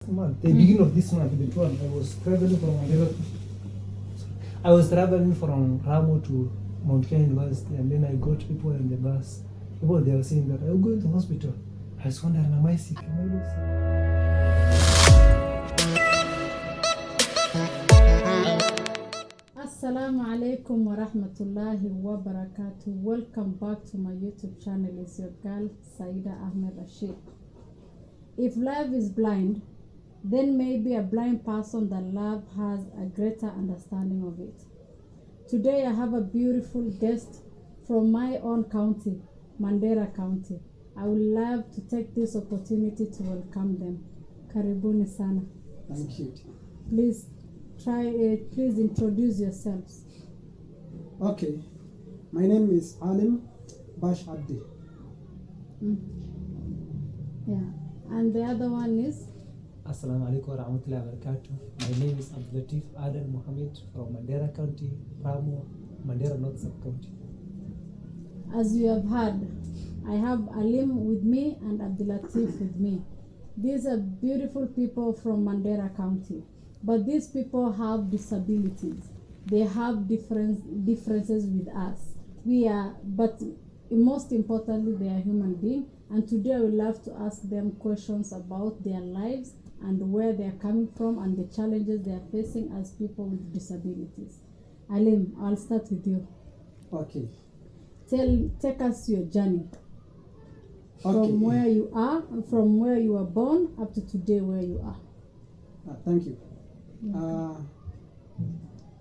month, the beginning of this month, the 12th, I was traveling from Ramo to Mount Kenya University, and then I got people in the bus. People, they were saying that I'm going to the hospital. I was wondering, am I sick? Am I not sick? Assalamu alaikum wa rahmatullahi wa barakatuh. Welcome back to my YouTube channel. It's your girl Saida Ahmed Rashid. If love is blind, then maybe a blind person that love has a greater understanding of it. Today I have a beautiful guest from my own county, Mandera County. I would love to take this opportunity to welcome them. Karibuni sana. Thank you. Please introduce yourselves. Okay, my name is Alim Bash Abdi. Yeah, and the other one is? Assalamu alaikum wa rahmatullahi wa barakatuh. My name is ABDI LATIF ALIM from Mandera County, Ramo, Mandera North Sub-County. As you have heard, I have Alim with me and ABDI LATIF with me. These are beautiful people from Mandera County, but these people have disabilities. They have differences with us. But most importantly, they are human beings. And today I would love to ask them questions about their lives and where they are coming from and the challenges they are facing as people with disabilities. Alim, I'll start with you. Okay. Take us your journey. Okay. From where you are, from where you were born up to today where you are. Thank you.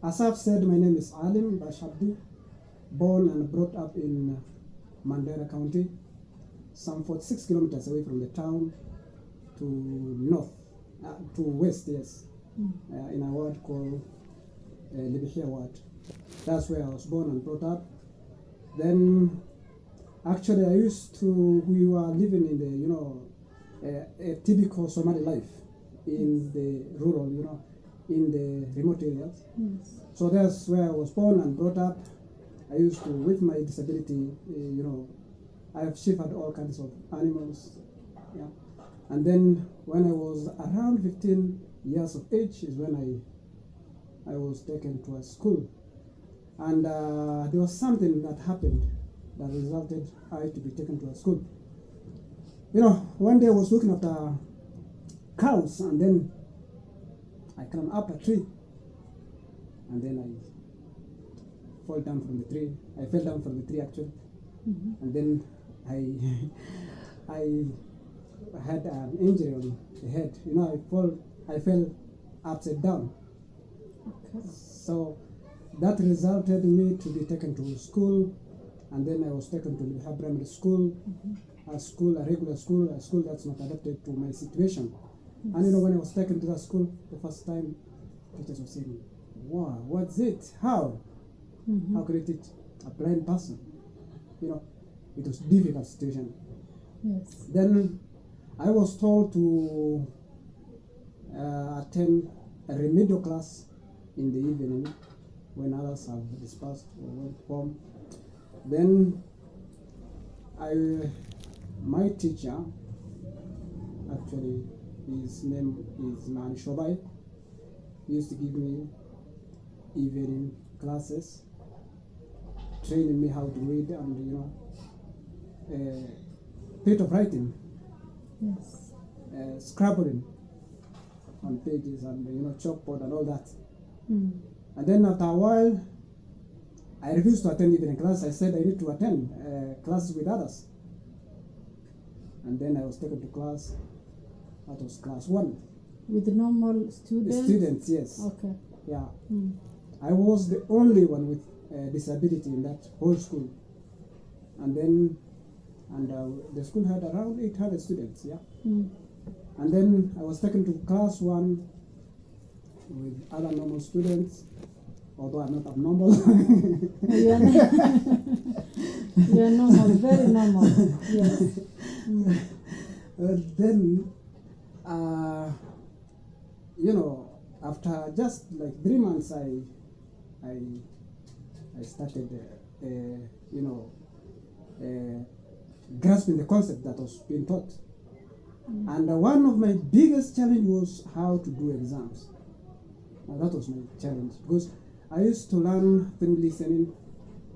As I've said, my name is Alim Bash Abdi, born and brought up in Mandera County, some 46 kilometers away from the town to west, yes, in a ward called Libihia ward. That's where I was born and brought up. Then, actually, we were living in the, a typical Somali life in the rural, in the remote areas. Yes. So that's where I was born and brought up. I used to, with my disability, I have shepherded all kinds of animals. Yeah. And then when I was around 15 years of age is when I was taken to a school. And there was something that happened that resulted I to be taken to a school. One day I was looking after cows, and then I climbed up a tree, and then I fell down from the tree. I fell down from the tree actually, and then I had an injury on the head. I fell upside down. Okay. So that resulted in me to be taken to school, and then I was taken to the primary school, a regular school, a school that's not adapted to my situation. Yes. And when I was taken to that school the first time, teachers were saying, "Wow, what's it? How? How could it teach a blind person?" It was a difficult situation. Yes. Then I was told to attend a remedial class in the evening when others have dispersed or went home. Then my teacher, actually his name is Man Shobai, used to give me evening classes, training me how to read and bit of writing. Yes. Scribbling on pages and chalkboard and all that. And then after a while, I refused to attend evening class. I said I need to attend classes with others. And then I was taken to class. That was class 1. With the normal students? The students, yes. Okay. Yeah. I was the only one with disability in that whole school. And then the school had around 800 students, yeah. And then I was taken to class 1 with other normal students, although I'm not abnormal. You're normal, very normal. Yes. Then, after just like 3 months, I started, grasping the concept that was being taught. And one of my biggest challenge was how to do exams. That was my challenge because I used to learn through listening,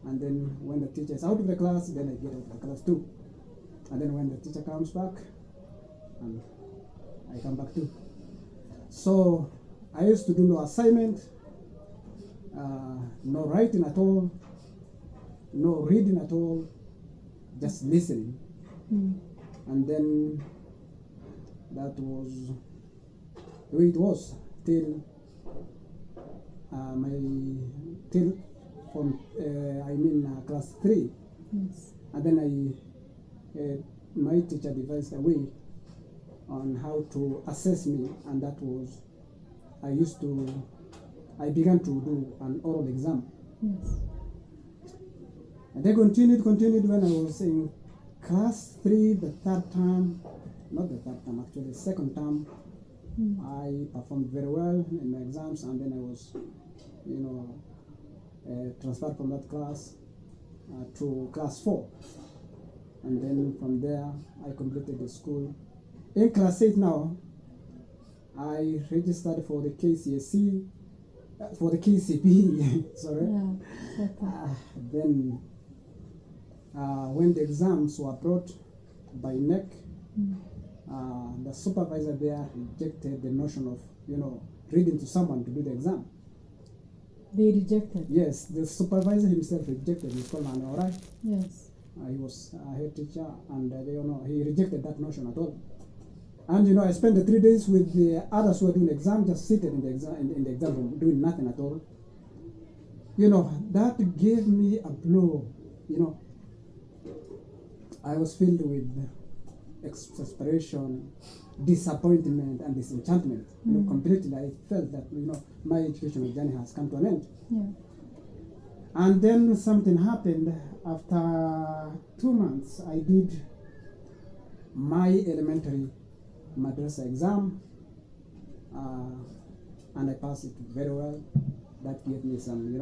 and then when the teacher is out of the class, then I get out of the class too. And then when the teacher comes back, and I come back too. So I used to do no assignment, no writing at all, no reading at all, just listening. And then that was the way it was till class 3. Yes. And then my teacher devised a way on how to assess me, and that was I began to do an oral exam. Yes. And they continued when I was in class 3, the second term. I performed very well in my exams, and then I was, transferred from that class to class 4. And then from there, I completed the school. In class 8 now, I registered for the KCSE, for the KCP, sorry. Yeah. Okay. Then when the exams were brought by NEC, the supervisor there rejected the notion of, reading to someone to do the exam. They rejected? Yes, the supervisor himself rejected. He's called Manora. Yes. He was a head teacher, and he rejected that notion at all. And I spent the 3 days with the others who were doing exam, just sitting in the exam room, doing nothing at all. That gave me a blow. I was filled with exasperation, disappointment, and disenchantment. Completely, I felt that my educational journey has come to an end. Yeah. And then something happened. After 2 months, I did my elementary madrasa exam, and I passed it very well. That gave me some,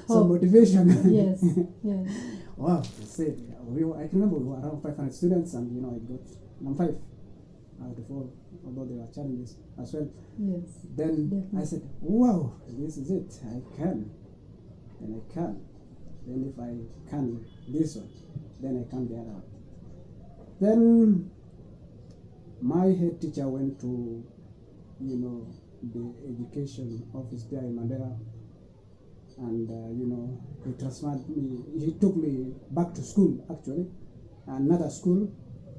some motivation. Yes, yes. Wow, I said, I can remember we were around 500 students, and I got number 5 out of all, although there were challenges as well. Yes. Then Definitely. I said, wow, this is it. I can. And I can. Then if I can this one, then I can the other one. Then my head teacher went to, the education office there in Mandela, and he transferred me. He took me back to school, actually, another school,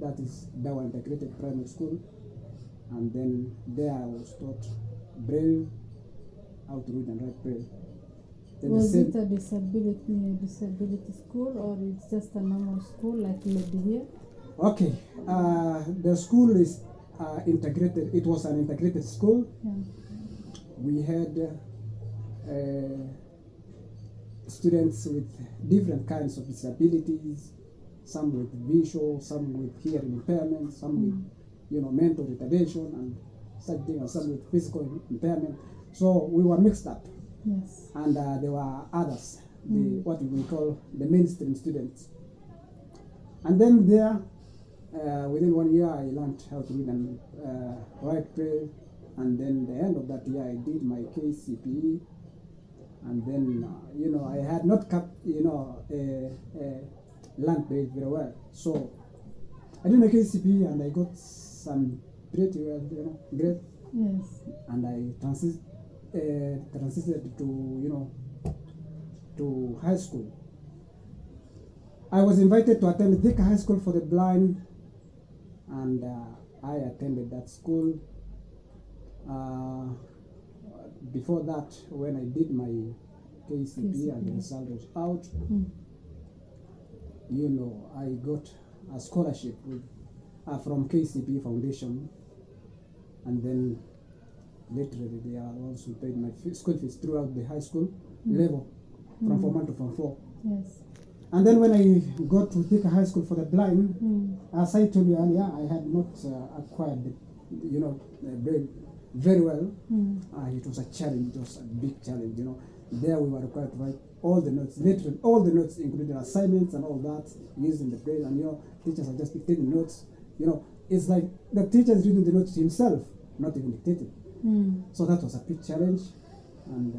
that is Dawa Integrated Primary School, and then there I was taught Braille, how to read and write Braille. Then Was it a disability school, or it's just a normal school like maybe here? Okay, the school is integrated. It was an integrated school. Yeah. We had students with different kinds of disabilities, some with visual, some with hearing impairment, some with mental retardation and such things, and some with physical impairment. So we were mixed up. Yes. And there were others, what we call the mainstream students. And then there, within 1 year, I learned how to read and write Braille. And then the end of that year, I did my KCPE. And then, I had not learned Braille very well. So I did my KCPE, and I got some pretty well, grade. Yes. And I transited to high school. I was invited to attend Thika High School for the Blind, and I attended that school. Before that, when I did my KCP and the result was out, I got a scholarship from KCP Foundation, and then literally they are also paid my school fees throughout the high school level, from Form 1 to Form 4. Yes. And then when I got to Thika High School for the Blind, as I told you earlier, I had not acquired Braille very well. It was a challenge. It was a big challenge. There we were required to write all the notes, literally all the notes, including assignments and all that, using the Braille. And teachers are just dictating notes. it's like the teacher is reading the notes himself, not even dictating. Mm. So that was a big challenge, and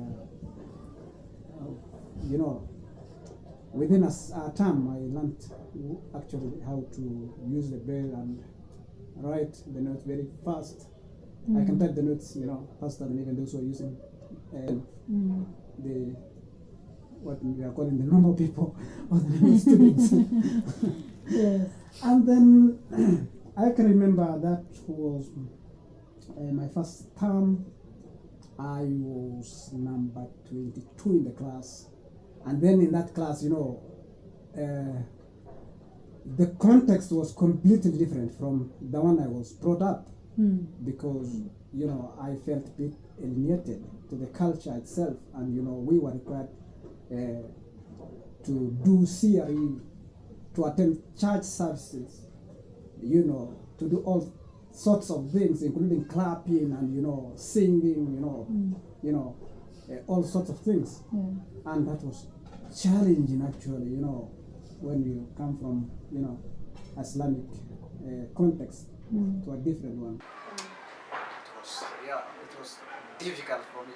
you know, within a term, I learned actually how to use the braille and write the notes very fast. I can type the notes, you know, faster than even those who are using the what we are calling the normal people or the normal students. Yes. And then I can remember that was my first term. I was number 22 in the class, and then in that class, you know, the context was completely different from the one I was brought up, because, you know, I felt a bit alienated to the culture itself, and, you know, we were required to do CRE, to attend church services, you know, to do all sorts of things, including clapping and, you know, singing, you know, all sorts of things. Yeah. And that was challenging, actually, you know, when you come from, you know, Islamic context to a different one. It was difficult for me.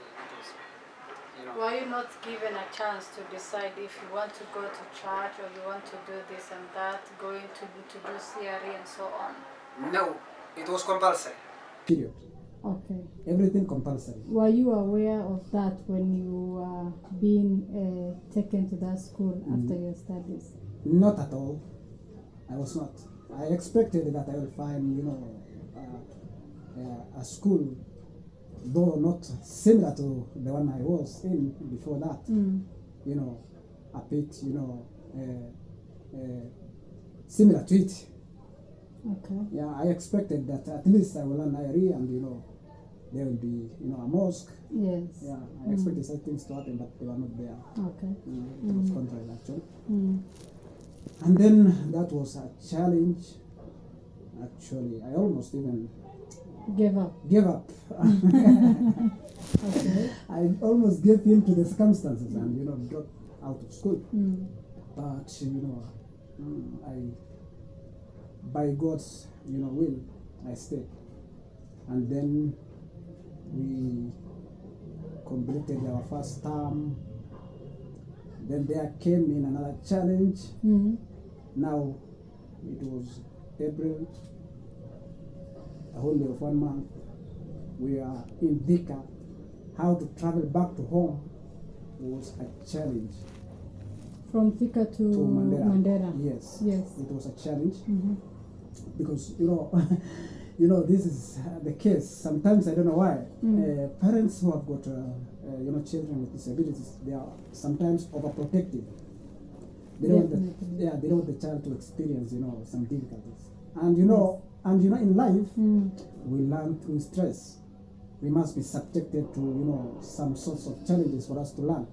You know. Were you not given a chance to decide if you want to go to church or you want to do this and that, going to do CRE and so on? No, it was compulsory. Period. Okay. Everything compulsory. Were you aware of that when you were being taken to that school after your studies? Not at all. I was not. I expected that I would find, you know, a school, though not similar to the one I was in before that. You know, a bit, you know, similar to it. Okay. Yeah, I expected that at least I will learn IRE, and, you know, there will be, you know, a mosque. Yes. Yeah, I expected such things to happen, but they were not there. Okay. It was contrary, actually. And then that was a challenge. Actually, I almost even Gave up. Okay. I almost gave in to the circumstances and, you know, dropped out of school. But, you know, by God's, you know, will, I stayed. And then we completed our first term. Then there came in another challenge. Now it was April, a holiday of 1 month. We are in Dhika. How to travel back to home was a challenge. From Thika to Mandera. Yes. Yes. It was a challenge because, you know, you know, this is the case. Sometimes I don't know why parents who have got you know, children with disabilities, they are sometimes overprotective. They don't want the child to experience, you know, some difficulties. And you know, in life, we learn through stress. We must be subjected to, you know, some sorts of challenges for us to learn.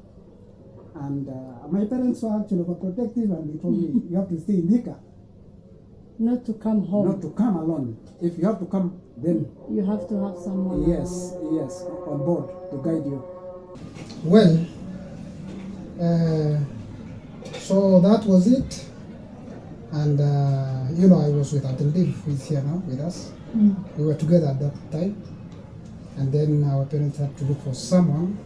And my parents were actually overprotective, and they told me, you have to stay in Dhika. Not to come home. Not to come alone. If you have to come, then you have to have someone. Yes, on board to guide you. Well, so that was it. And, you know, I was with Uncle Dave, who is here now with us. We were together at that time. And then our parents had to look for someone,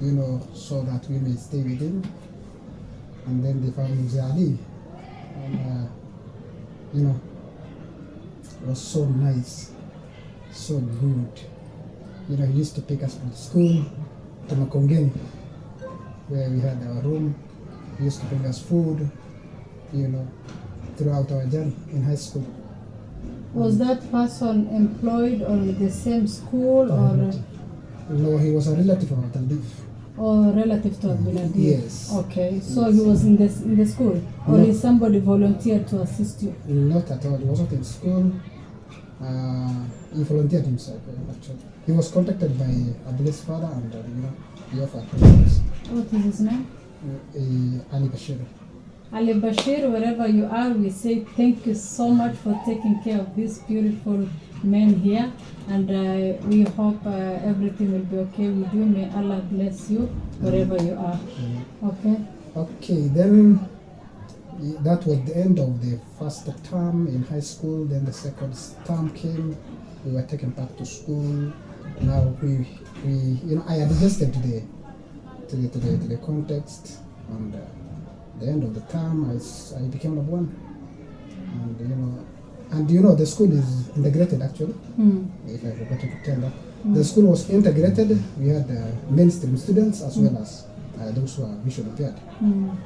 you know, so that we may stay with him. And then they found Mzee Ali. And, you know, it was so nice, so good. You know, he used to take us from school to Makongeni, where we had our room. He used to bring us food, you know, throughout our journey in high school. Was that person employed or with the same school or? No, he was a relative of Uncle Dave. Or relative to Advocacy? Yes. Okay, so he was in the school, or No. is somebody volunteered to assist you? Not at all. He wasn't in school. He volunteered himself, actually. He was contacted by Abdul's father, and you know, he offered us. What is his name? Ali Bashir. Ali Bashir, wherever you are, we say thank you so much for taking care of these beautiful men here, and we hope everything will be okay with you. May Allah bless you wherever you are. Okay? Okay, then that was the end of the first term in high school. Then the second term came. We were taken back to school. Now we I adjusted to the context, and the end of the term I became number one, and the school is integrated actually. If I forgot to tell that, the school was integrated. We had mainstream students as well as those who are visually impaired.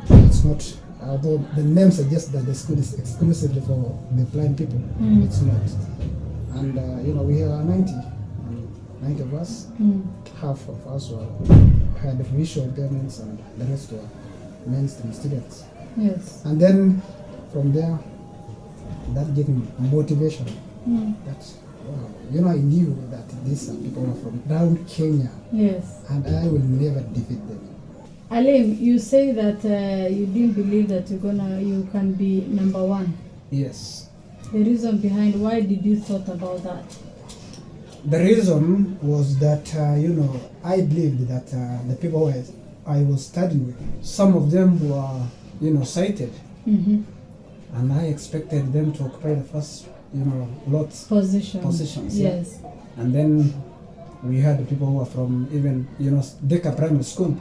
It's not, although the name suggests that the school is exclusively for the blind people. It's not. And we are 90 of us. Half of us had visual impairments, and the rest were mainstream students. Yes. And then from there, that gave me motivation. That I knew that these are people from around Kenya. Yes. And I will never defeat them. Alim, you say that you didn't believe that you can be number one. Yes. The reason behind, why did you thought about that? The reason was that I believed that the people I was studying with, some of them were sighted, and I expected them to occupy the first positions. Yes. And then we had the people who were from even Deka Primary School,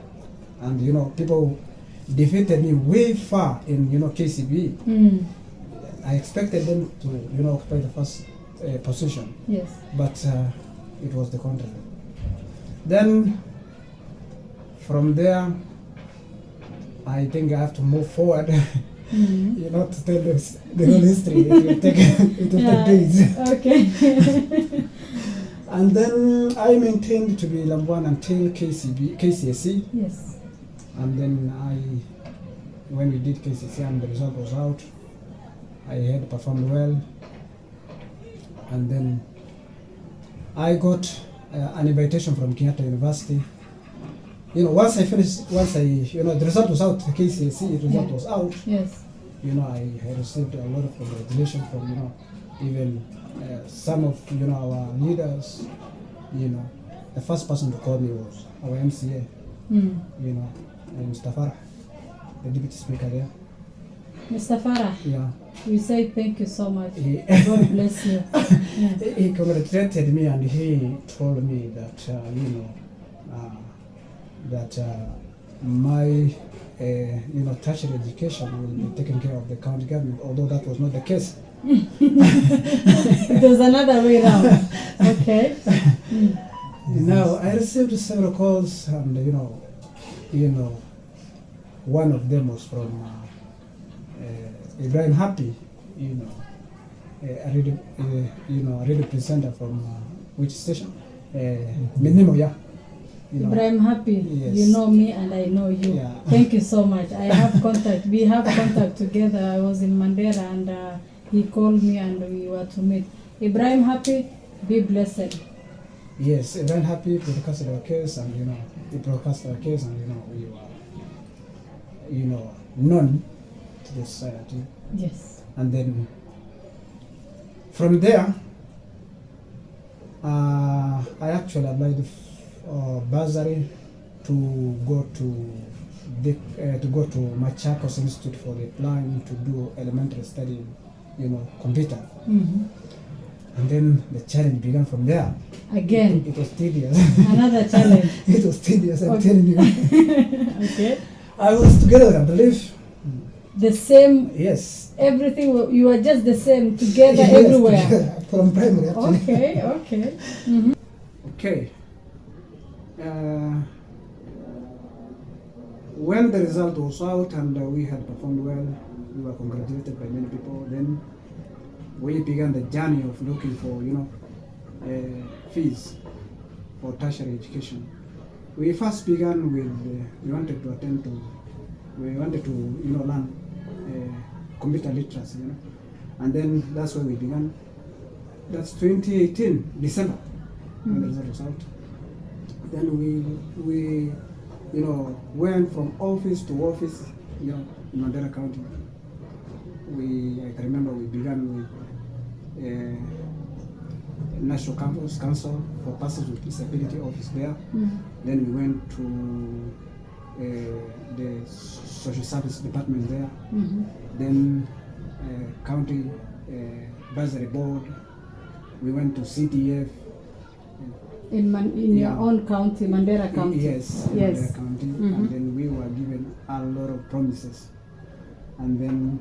and people defeated me way far in KCB. I expected them to occupy the first position. Yes. But it was the contrary. Then from there, I think I have to move forward. To tell the whole history. It will take days. Okay. And then I maintained to be number one until KCSE. Yes. And then when we did KCSE and the result was out, I had performed well. And then I got an invitation from Kenyatta University. Once the result was out, the KCSE result was out. Yes. I received a lot of congratulations from, even some of, our leaders. The first person to call me was our MCA, Mr. Farah, the deputy speaker there. Mr. Farah, Yeah. we say thank you so much. God bless you. Yeah. He congratulated me, and he told me that, my tertiary education will be taken care of the county government, although that was not the case. It was another way around. Okay. Now, I received several calls, and one of them was from Ibrahim Happy, a radio presenter from which station? Minimo, yeah. Ibrahim Happy, Yes. You know me and I know you. Yeah. Thank you so much. I have contact. We have contact together. I was in Mandera and he called me and we were to meet. Ibrahim Happy, be blessed. Yes, Ibrahim Happy broadcasted our case, and he broadcast our case, and we were known to the society. Yes. And then from there, I actually applied bursary to go to Machakos Institute for the Blind to do elementary study, computer. And then the challenge began from there. Again. It was tedious. Another challenge. It was tedious, I'm Okay. telling you. Okay. I was together, I believe. The same. Yes. Everything. You were just the same together Yes, everywhere. together, from primary actually. Okay. Okay. Okay. When the result was out and we had performed well, we were congratulated by many people. Then we began the journey of looking for, fees for tertiary education. We first began with we wanted to learn computer literacy, and then that's where we began. That's 2018 December when the result was out. Then we went from office to office, in Mandera County. I can remember we began with National Council for Persons with Disability office there. Then we went to the social service department there, Mm-hmm. then county bursary board. We went to CTF. In your Yeah. own county, Mandera County. Yes, in Yes. their county, Mhm. and then we were given a lot of promises, and then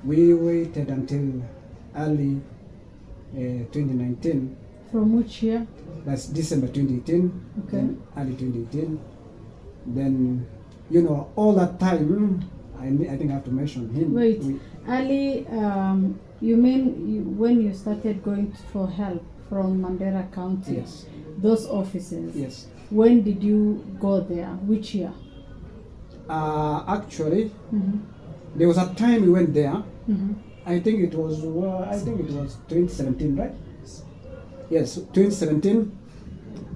we waited until early 2019. From which year? That's December 2018. Okay. Then early 2018. Then all that time, I think I have to mention him. Wait, We- Ali, you mean when you started going for help from Mandera County? Yes. Those offices. Yes. When did you go there? Which year? Actually, Mm-hmm. there was a time we went there. Mm-hmm. I think it was 2017, right? Yes, 2017.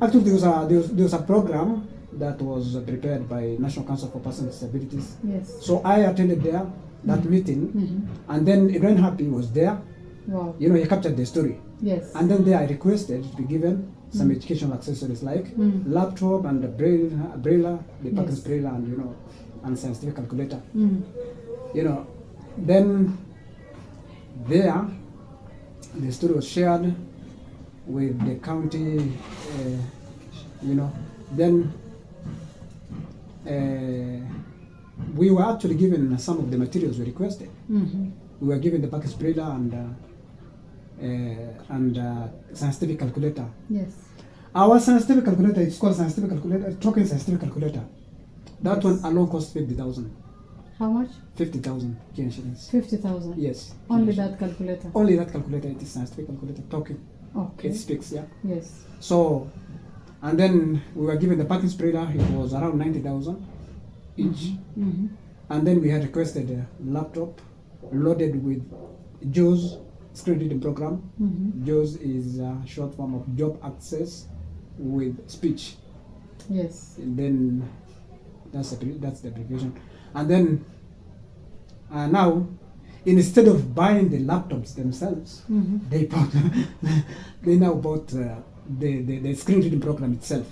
Actually, there was a program that was prepared by National Council for Persons with Disabilities. Yes. So I attended there that meeting, Mm-hmm. and then Ibrahim Happy was there. Wow. He captured the story, Yes. and then there I requested to be given some educational accessories like laptop and a braille, the Parkins Yes. braille, and and scientific calculator. Mm. Then there, the story was shared with the county, then we were actually given some of the materials we requested. Mm-hmm. We were given the Bacchus Braille and scientific calculator. Yes. Our scientific calculator, it's called scientific calculator, token scientific calculator. That Yes. one alone cost 50,000. How much? 50,000 Kenyan shillings. 50,000. Yes. Only Kenyan that calculator. shillings. Only that calculator, it is scientific calculator, token. Okay. It speaks, yeah. Yes. So, and then we were given the parking sprayer, it was around 90,000 each. Mm-hmm. And then we had requested a laptop loaded with JAWS screen reading program. Mm-hmm. JAWS is a short form of job access with speech. Yes. And then that's the abbreviation. And then now, instead of buying the laptops themselves, Mm-hmm. they now bought the screen reading program itself.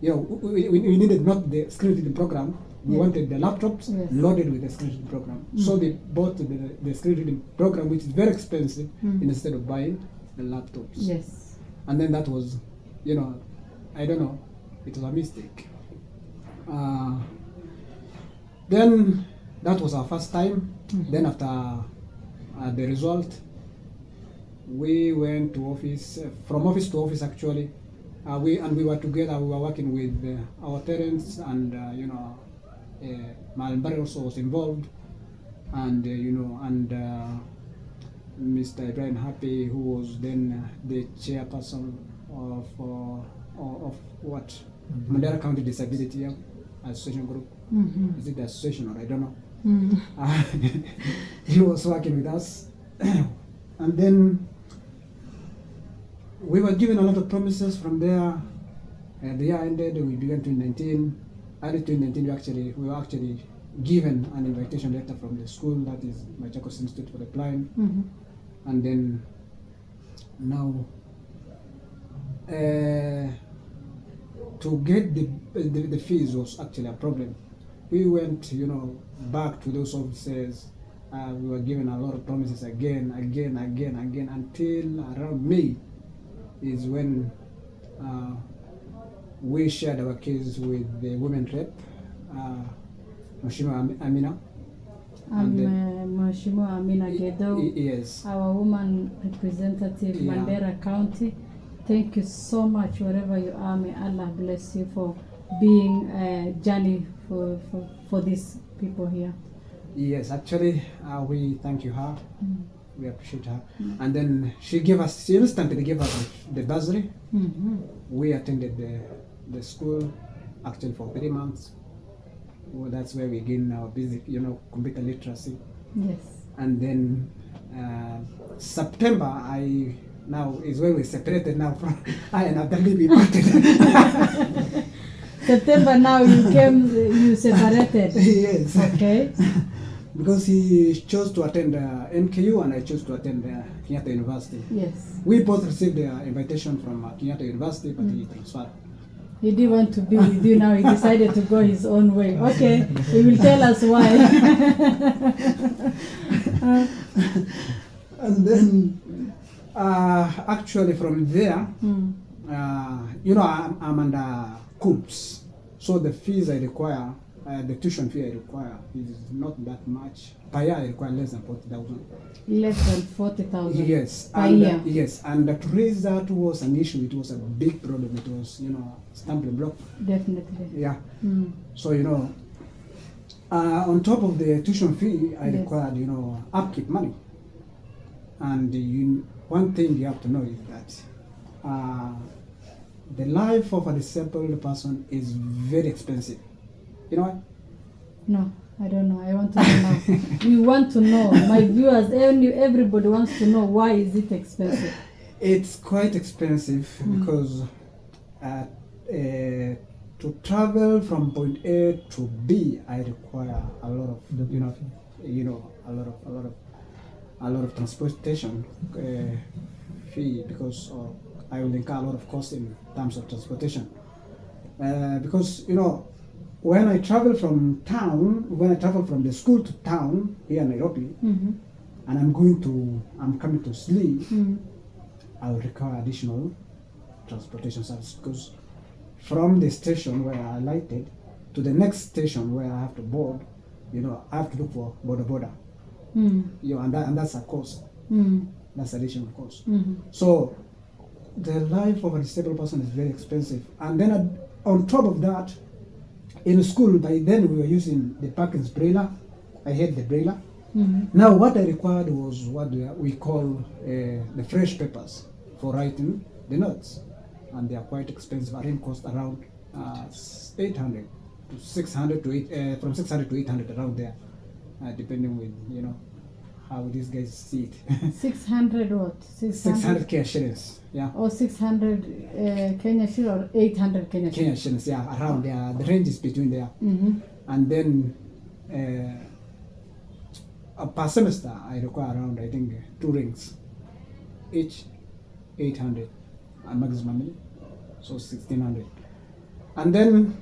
We needed not the screen reading program. We Yeah. wanted the laptops Yes. loaded with the screen reading program. So they bought the screen reading program, which is very expensive, instead of buying the laptops. Yes. And then that was, I don't know, it was a mistake. Then that was our first time. Then after the result, we went to office, from office to office actually. We were together, we were working with our parents, and Malambari also was involved, and Mr. Ibrahim Happy, who was then the chairperson of what? Mandera County Disability Association Group. Mm-hmm. Is it the association or I don't know? Mm-hmm. He was working with us. And then we were given a lot of from there. The year ended, we began 2019. Early 2019, we were actually given an invitation letter from the school, that is Machakos Institute for the Blind. Mm-hmm. And then now, to get the fees was actually a problem. We went, back to those offices. We were given a lot of promises again, until around May is when we shared our case with the women rep, Mheshimiwa Amina. I'm And Mheshimiwa Amina Gedo, Yes. our woman representative, Yeah. Mandera County. Thank you so much, wherever you are. May Allah bless you for being a journey for these people here. Yes, actually, we thank you her. We appreciate her. And then she instantly gave us the bursary. Mm-hmm. We attended the school actually for 3 months. Well, that's where we gained our basic, computer literacy. Yes. And then September, now is when we separated now from I and Abdali we parted. September now you separated. Yes. Okay. Because he chose to attend NKU and I chose to attend Kenyatta University. Yes. We both received the invitation from Kenyatta University, but he transferred. He didn't want to be with you now. He decided to go his own way. Okay, he will tell us why. And then, actually from there, you know, I'm under COOPS, so the fees I require, the tuition fee I require is not that much. Per year I require less than 40,000. Less than 40,000. Yes, per and year. yes, and to raise that was an issue. It was a big problem. It was, you know, stumbling block. Definitely. Yeah. So, you know, on top of the tuition fee, I Yes. required, you know, upkeep money. And one thing you have to know is that the life of a disabled person is very expensive. You know what? No, I don't know. I want to know now. We want to know. My viewers, everybody wants to know, why is it expensive? It's quite expensive because to travel from point A to B, I require a lot of, a lot of transportation fee, because I will incur a lot of cost in terms of transportation. Because, you know, when I travel from the school to town here in Nairobi, and I'm coming to sleep, I will require additional transportation service, because from the station where I alighted to the next station where I have to board, you know, I have to look for border. You know, and that's a cost. That's additional cost. So the life of a disabled person is very expensive. And then on top of that, in school, by then we were using the Perkins Brailler. I had the Brailler. Now what I required was what we call the fresh papers for writing the notes. And they are quite expensive. They cost around 800 to 600 to from 600 to 800 around there, depending with, you know, how these guys see it. 600 what? 600 Kenya shillings, yeah. Or 600 Kenya shillings, or 800 Kenya shillings? Kenya shillings, yeah, around there. The range is between there. And then per semester, I require around, I think, 2 rings, each 800, maximum, so 1600. And then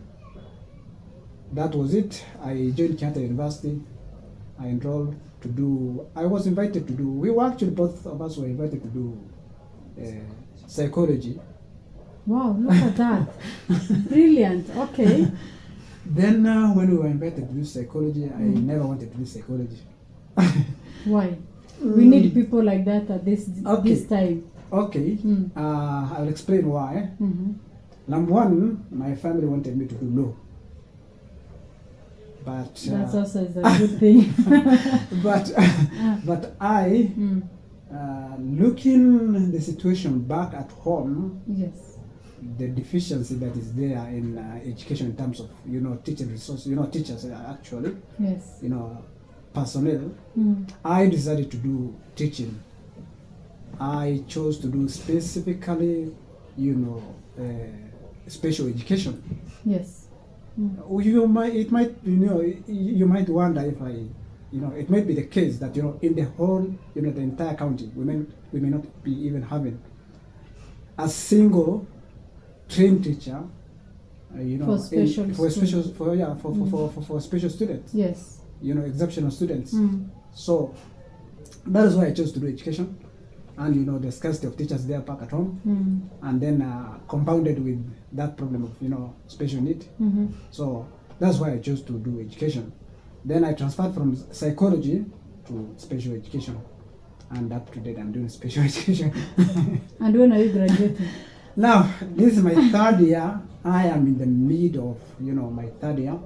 that was it. I joined Kenyatta University. I enrolled to do, I was invited to do, both of us were invited to do psychology. Wow, look at that. Brilliant, okay. Then when we were invited to do psychology, I never wanted to do psychology. Why? We need people like that at this time. Okay, I'll explain why. Number one, my family wanted me to do law. But that's also is a good thing. but I, looking the situation back at home, Yes. the deficiency that is there in education in terms of, you know, teaching resources, you know, teachers actually, Yes. you know, personnel, I decided to do teaching. I chose to do specifically, you know, special education. Yes. You might wonder if it might be the case that, you know, in the whole, you know, the entire county, we may not be even having a single trained teacher, you know, for special students. Yes. You know, exceptional students. So that is why I chose to do education. And, you know, the scarcity of teachers there back at home, and then compounded with that problem of, you know, special need. So that's why I chose to do education. Then I transferred from psychology to special education, and up to date I'm doing special education. And when are you graduating? Now, this is my third year. I am in the mid of, you know, my third year.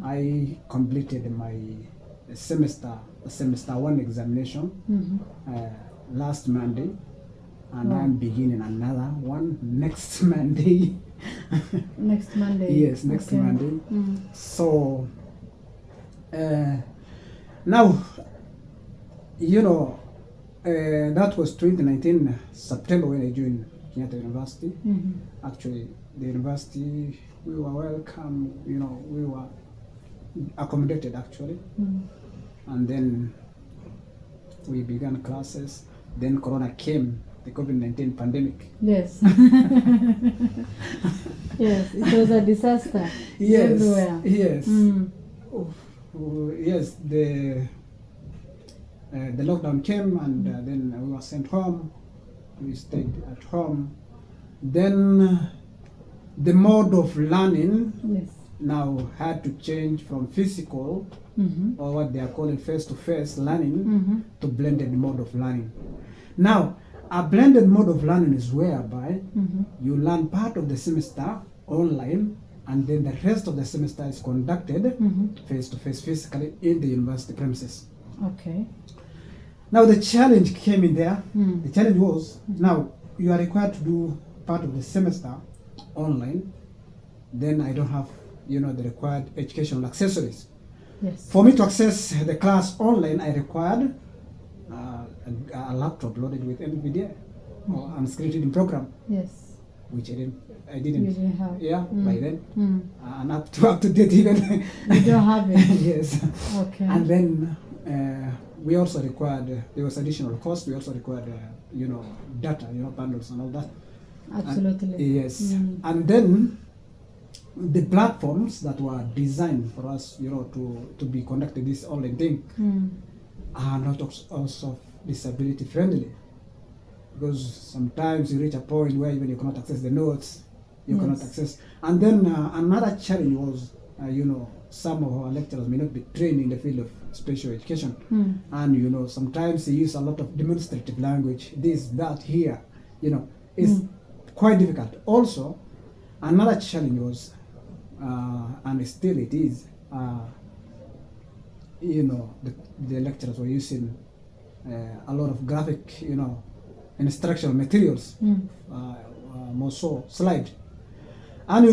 I completed my semester 1 examination last Monday, and I'm beginning another one next Monday. Next Monday? Yes, next Monday. So now, you know, that was 2019 September when I joined Kenyatta University. Actually, the university, we were welcome, you know, we were accommodated actually. And then we began classes. Then Corona came, the COVID-19 pandemic. Yes. Yes, it was a disaster Yes, everywhere. yes. Mm. Yes, the lockdown came, and then we were sent home. We stayed at home. Then the mode of learning Yes. now had to change from physical, Mm-hmm. or what they are calling face-to-face learning, Mm-hmm. to blended mode of learning. Now, a blended mode of learning is whereby Mm-hmm. you learn part of the semester online, and then the rest of the semester is conducted Mm-hmm. face-to-face physically in the university premises. Okay. Now the challenge came in there. Mm. The challenge was, now you are required to do part of the semester online, then I don't have, the required educational accessories. Yes. For me to access the class online, I required a laptop loaded with NVIDIA or unscreen reading program, Yes. which I didn't. You didn't have. Yeah, by then, Mm. and up to date even. You don't have it. Yes. Okay. And then we also required, there was additional cost. We also required, data, bundles and all that. Absolutely. And, yes. Mm. And then the platforms that were designed for us, to be conducted this online thing, Mm. are not also disability friendly, because sometimes you reach a point where even you cannot access the notes, you cannot Yes. access. And then another challenge was, some of our lecturers may not be trained in the field of special education, Mm. and sometimes they use a lot of demonstrative language, this, that, here, it's quite difficult. Also, another challenge was, and still it is, the lecturers were using a lot of graphic, instructional materials, Mm. more so slide. And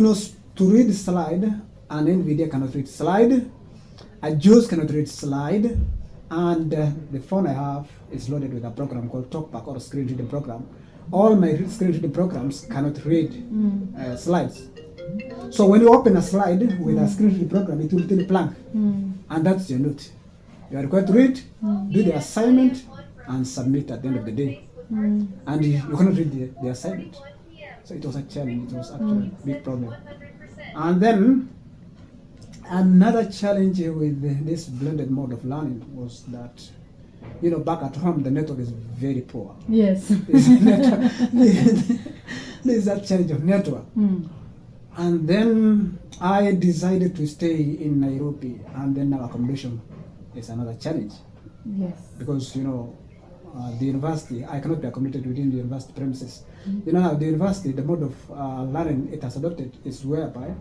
to read slide, an NVIDIA cannot read slide, a JUICE cannot read slide, and the phone I have is loaded with a program called TalkBack, or a screen reading program. All my screen reading programs cannot read slides. So when you open a slide with a screen reading program, it will tell you blank, and that's your note. You are required to read, do the assignment, and submit at the end of the day. And you cannot read the assignment. So it was a challenge. It was actually a big problem. And then another challenge with this blended mode of learning was that, back at home the network is very poor. Yes. There's that challenge of network. Mm. And then I decided to stay in Nairobi, and then now accommodation is another challenge, Yes. because the university, I cannot be accommodated within the university premises. Now the university, the mode of learning it has adopted is whereby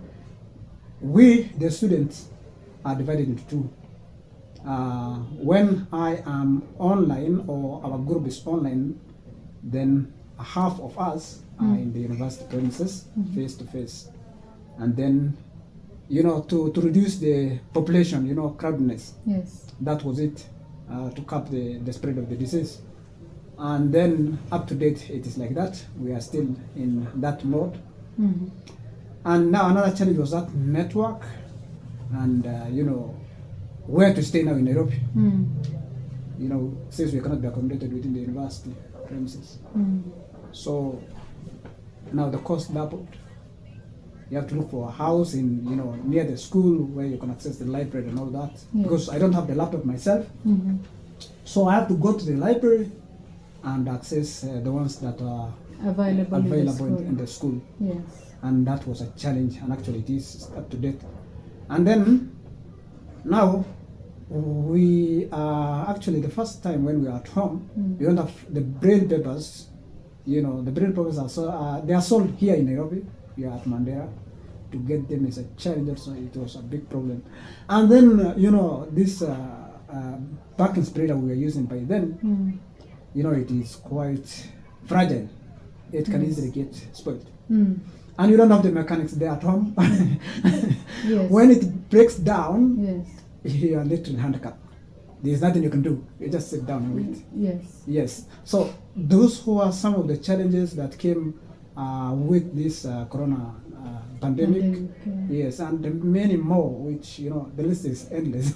we, the students, are divided into two. When I am online, or our group is online, then half of us are in the university premises, face to face. And then, to reduce the population, crowdedness, Yes. that was it, to cap the spread of the disease. And then up to date, it is like that. We are still in that mode. Mm-hmm. And now another challenge was that network, and where to stay now in Nairobi. Mm. Since we cannot be accommodated within the university premises. Mm. So now the cost doubled. You have to look for a house in, near the school where you can access the library and all that. Yes. Because I don't have the laptop myself. Mm-hmm. So I have to go to the library and access the ones that are Available in the school. Yes. And that was a challenge, and actually it is up to date. And then now we are actually, the first time when we are at home, we don't have the braille papers. The braille papers they are sold here in Nairobi. We are at Mandera. To get them is a challenge also. It was a big problem. And then this parking spreader we were using by then, it is quite fragile. It can easily get spoiled. Mm. And you don't have the mechanics there at home. Yes. When it breaks down, Yes. you are literally handicapped. There's nothing you can do. You just sit down and wait. Yes. Yes. So those who are some of the challenges that came with this corona pandemic. Yes, and many more, which the list is endless.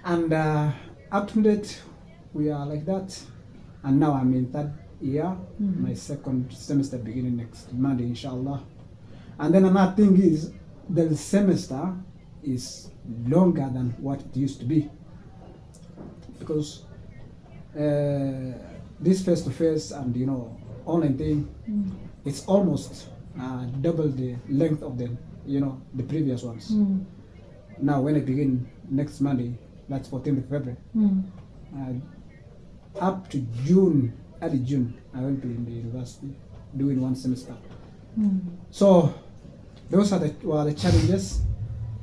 And up to date, we are like that. And now I'm in third year, my second semester beginning next Monday, inshallah. And then another thing is the semester is longer than what it used to be, because this face-to-face and online thing, it's almost double the length of the the previous ones. Now when I begin next Monday, that's 14th of February, up to June, early June, I will be in the university doing one semester. So those were the challenges,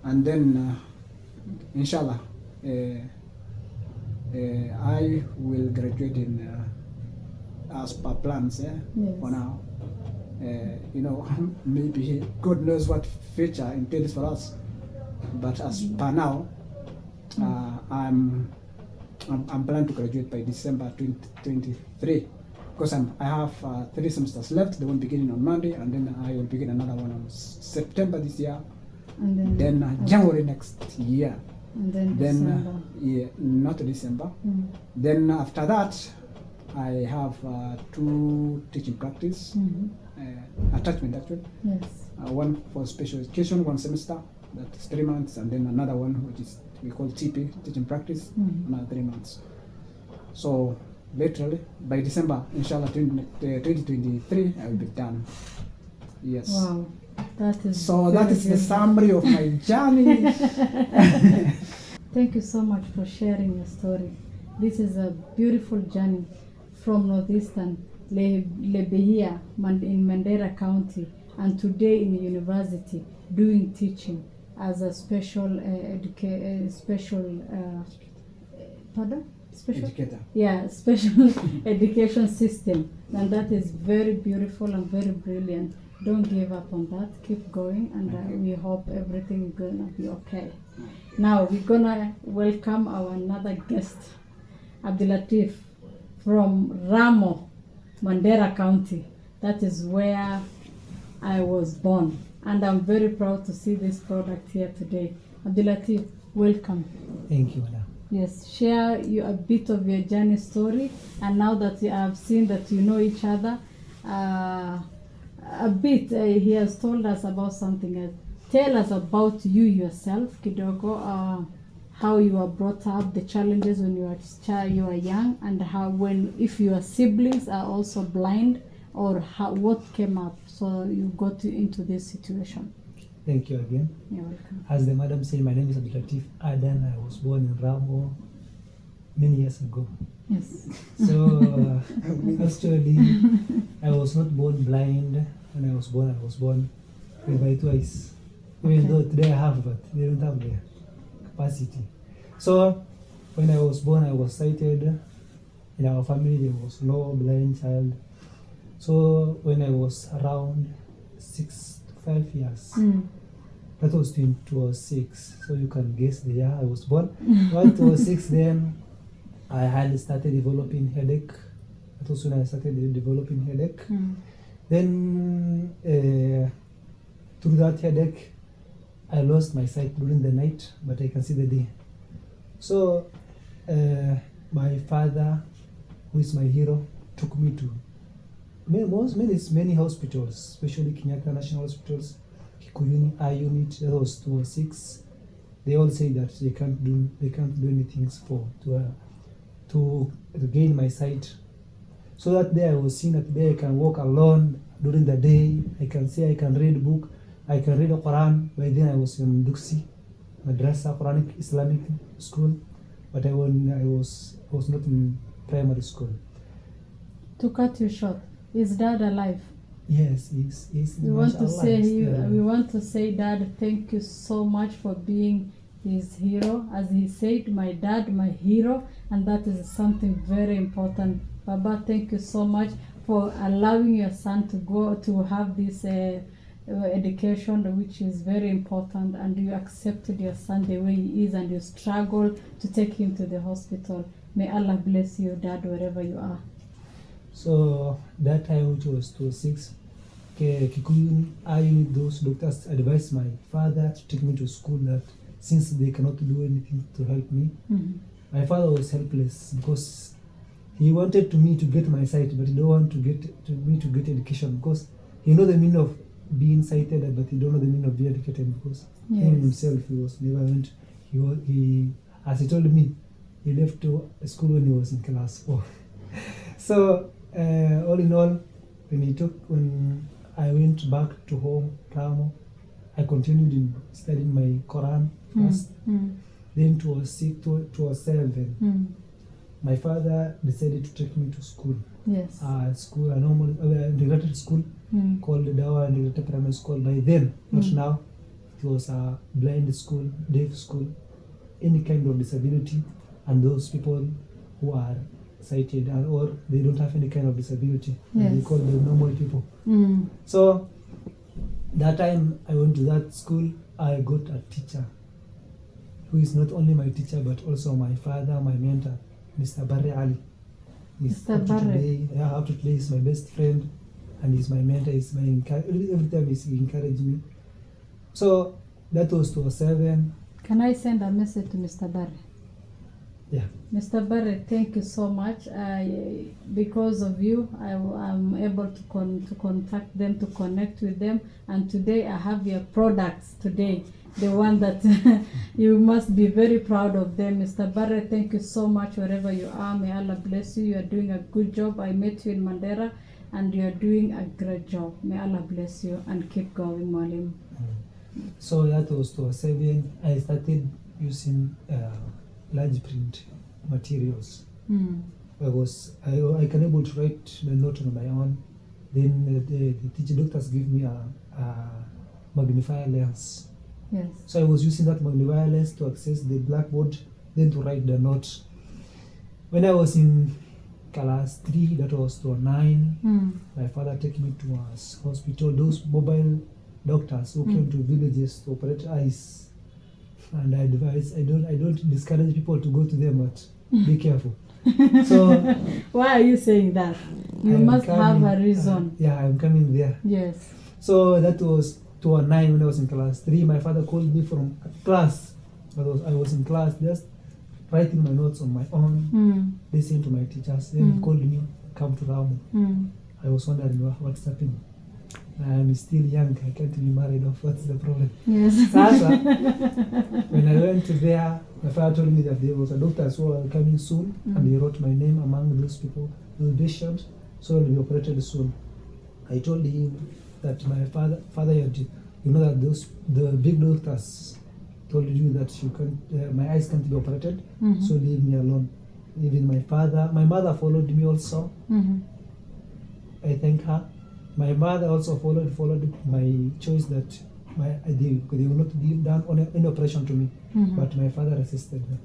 and then inshallah I will graduate in as per plans. Yes. For now, maybe God knows what future entails for us, but as per now, I'm planning to graduate by December 2023, because I have 3 semesters left. The one beginning on Monday, and then I will begin another one on September this year, And then January next year. And then December. Not December. Then after that, I have 2 teaching practice, attachment actually. Yes. One for special education, 1 semester, that's 3 months, and then another one which is we call TP, teaching practice, another 3 months. So literally by December, inshallah, 2023, I will be done. Yes. Wow. That is So that is the beautiful. summary of my journey. Thank you so much for sharing your story. This is a beautiful journey from Northeastern Lebehia in Mandera County, and today in the university doing teaching as a special Educator. special education system, and that is very beautiful and very brilliant. Don't give up on that. Keep going, and we hope everything is gonna be okay. Now we're gonna welcome our another guest, ABDI LATIF from Ramo, Mandera County. That is where I was born, and I'm very proud to see this product here today. ABDI LATIF, welcome. Thank you, madam. Yes, share a bit of your journey story, and now that you have seen that you know each other, a bit, he has told us about something else. Tell us about you yourself, kidogo, how you were brought up, the challenges when you were young, and if your siblings are also blind, or what came up so you got into this situation. Thank you again. You're welcome. As the madam said, my name is ABDI LATIF Adan. I was born in Ramo many years ago. Yes. So actually, I was not born blind. When I was born with my 2 eyes. Even though today I have, but they don't have the capacity. So when I was born, I was sighted. In our family, there was no blind child. So when I was around 6 to 5 years, that was 2006. So you can guess the year I was born. 2006, then I had started developing headache. That was when I started developing headache. Then through that headache, I lost my sight during the night, but I can see the day. So my father, who is my hero, took me to many hospitals, especially Kenyatta National Hospitals, Kikuyuni Eye Unit. That was 2006. They all say that they can't do anything to regain my sight. So that day I was seeing that day I can walk alone during the day. I can say I can read book. I can read the Quran. By then I was in Duksi, Madrasa Quranic Islamic school, but I was not in primary school. To cut you short, is Dad alive? Yes, he's We want to mashallah, say he's still alive. we want to say, Dad, thank you so much for being his hero. As he said, my dad, my hero, and that is something very important. Baba, thank you so much for allowing your son to go to have this education, which is very important, and you accepted your son the way he is, and you struggle to take him to the hospital. May Allah bless you, Dad, wherever you are. So that time, which was 2006, Kikuyu Eye Unit, those doctors advised my father to take me to school, that since they cannot do anything to help me, my father was helpless because he wanted me to get my sight, but he don't want me to get education, because he know the meaning of being sighted, but he don't know the meaning of being educated, because Yes. him himself, he was never went. He as he told me, he left to school when he was in class 4. So all in all, when I went back to home, Ramo, I continued in studying my Quran first. Then towards 7, my father decided to take me to school. Yes. A normal integrated school called Dawa Integrated Primary School. By then, not now, it was a blind school, deaf school, any kind of disability, and those people who are sighted or they don't have any kind of disability, and they Yes. call them normal people. So that time I went to that school, I got a teacher who is not only my teacher but also my father, my mentor, Mr. Barre Ali. Mr. Up to Barre. today, yeah, up to today, he's my best friend, and he's my mentor. He's my every time he encouraged me. So that was 2007. Can I send a message to Mr. Barre? Yeah. Mr. Barre, thank you so much. Because of you, I'm able to contact them, to connect with them, and today I have your products today, the one that you must be very proud of them. Mr. Barre, thank you so much wherever you are. May Allah bless you. You are doing a good job. I met you in Mandera, and you are doing a great job. May Allah bless you and keep going, Malim. So that was 2007. I started using large print materials. I can able to write the note on my own. Then the teacher doctors give me a magnifier lens. Yes. So I was using that magnifier lens to access the blackboard, then to write the note. When I was in class 3, that was 2009, my father took me to a hospital, those mobile doctors who came to villages to operate eyes. And I advise, I don't discourage people to go to them, but be careful. So why are you saying that? You must have a reason. Yeah, I'm coming there. Yes. So that was 2009 when I was in class 3. My father called me from class. I was in class just writing my notes on my own, listening to my teachers. Then he called me, come to Ramo. I was wondering what's happening. I'm still young, I can't be married off. What's the problem? Yes. Sasa, when I went there, my father told me that there was a doctor who were coming soon, and he wrote my name among those people, those patients, so I'll be operated soon. I told him that my father, you know that the big doctors told you that you can't, my eyes can't be operated, so leave me alone. Even my mother followed me also. I thank her. My mother also followed my choice that they will not be done any operation to me, but my father resisted her.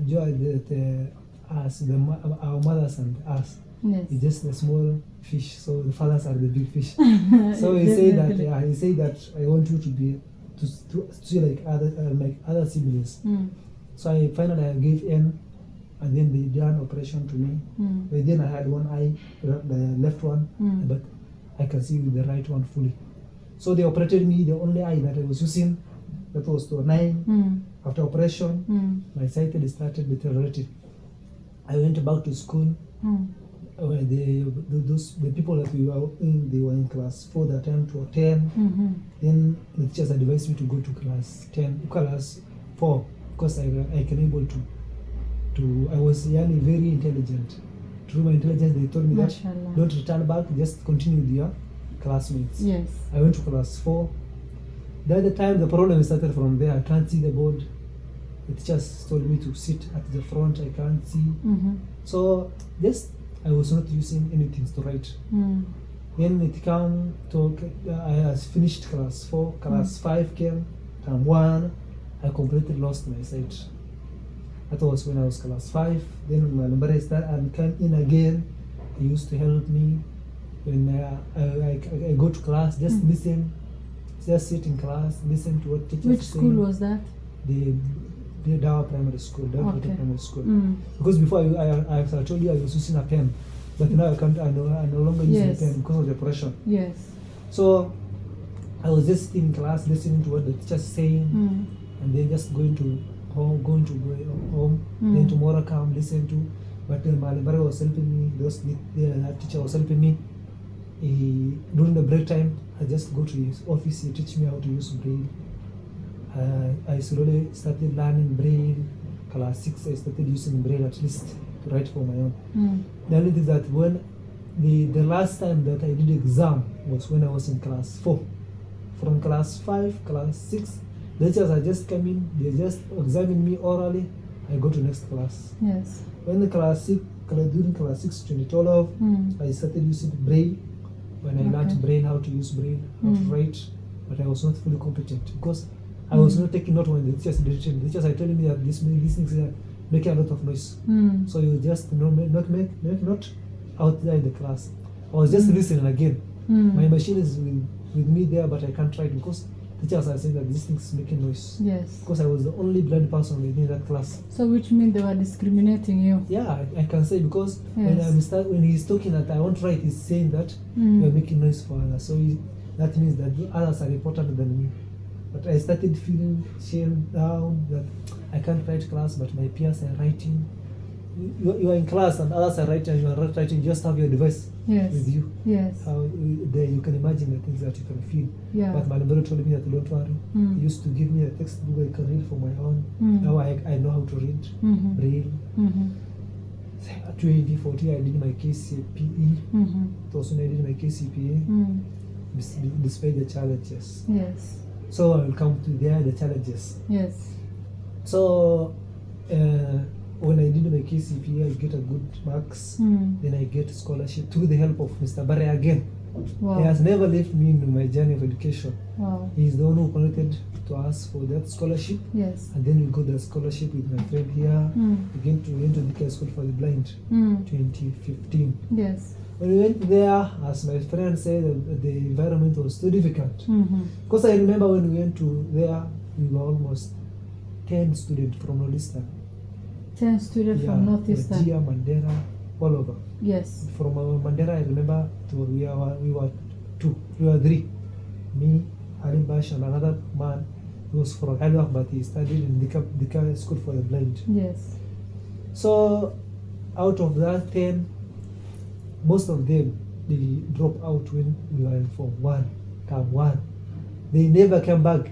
Joy that our mothers and us, it's just a small fish, so the fathers are the big fish. So he said that I want you to be like other siblings. So I finally gave in, and then they done operation to me. But then I had one eye, the left one, but I can see with the right one fully. So they operated me, the only eye that I was using, that was 2009. After operation, my sight started deteriorating. I went back to school. The people that we were in, they were in class 4 that time to 10. Then the teachers advised me to go to class 4, because I can able to. I was really very intelligent. Through my intelligence, they told me that don't return back, just continue with your classmates. Yes. I went to class 4. The other time, the problem started from there. I can't see the board. The teachers told me to sit at the front. I can't see. So I was not using anything to write. Then it came to, I finished class 4. Class 5 came, term 1. I completely lost my sight. That was when I was class 5. Then my number started and came in again. He used to help me when I go to class, just listen, just sit in class, listen to what teachers Which say. school was that? The Dawa Primary School, Okay. Primary School. Because before I told you I was using a pen, but now I can't. I no longer use a pen because of the pressure. Yes. So I was just sitting in class, listening to what the teachers saying, and then just going to home. Then tomorrow come listen to. But my librarian was helping me. The teacher was helping me. During the break time, I just go to his office, he teach me how to use Braille. I slowly started learning Braille. Class 6, I started using Braille at least to write for my own. The only thing that when the last time that I did exam was when I was in class 4. From class 5, class 6, the teachers are just coming, they just examine me orally, I go to next class. Yes. When the during class 6, 2012, I started using Braille. When I learned Braille, how to use Braille, how to write, but I was not fully competent because I was not taking note when the teachers did it. The teachers are telling me that these things are making a lot of noise. So you just not make note outside the class. I was just listening again. My machine is with me there, but I can't write because teachers are saying that this thing is making noise. Yes. Because I was the only blind person within that class. So which means they were discriminating you? Yeah, I can say because Yes. when he's talking that I won't write, he's saying that you're making noise for others. So that means that the others are important than me. But I started feeling shamed down that I can't write class, but my peers are writing. You are in class and others are writing and you are not writing, you just have your device with you. Yes. You can imagine the things that you can feel. Yeah. But my brother told me that don't worry. He used to give me a textbook I can read for my own. Now I know how to read Braille. 2014 I did my KCPE. It was when I did my KCPE. Despite the challenges. Yes. So I will come to the challenges. Yes. So when I did my KCPE, I get a good marks. Then I get scholarship through the help of Mr. Barre again. Wow. He has never left me in my journey of education. Wow. He is the one who connected to us for that scholarship. Yes. And then we got the scholarship with my friend here. We went to the school for the blind. 2015. Yes. When we went there, as my friend said, the environment was too difficult. Because I remember when we went to there, we were almost 10 students from Northeastern. 10 students from Northeastern. Gia, Mandera, all over. Yes. From Mandera, I remember we were 3. Me, Halim Bash, and another man. He was from Elwak, but he studied in the school for the blind. Yes. So, out of that 10, most of them, they dropped out when we were in Form 1, Term 1. They never came back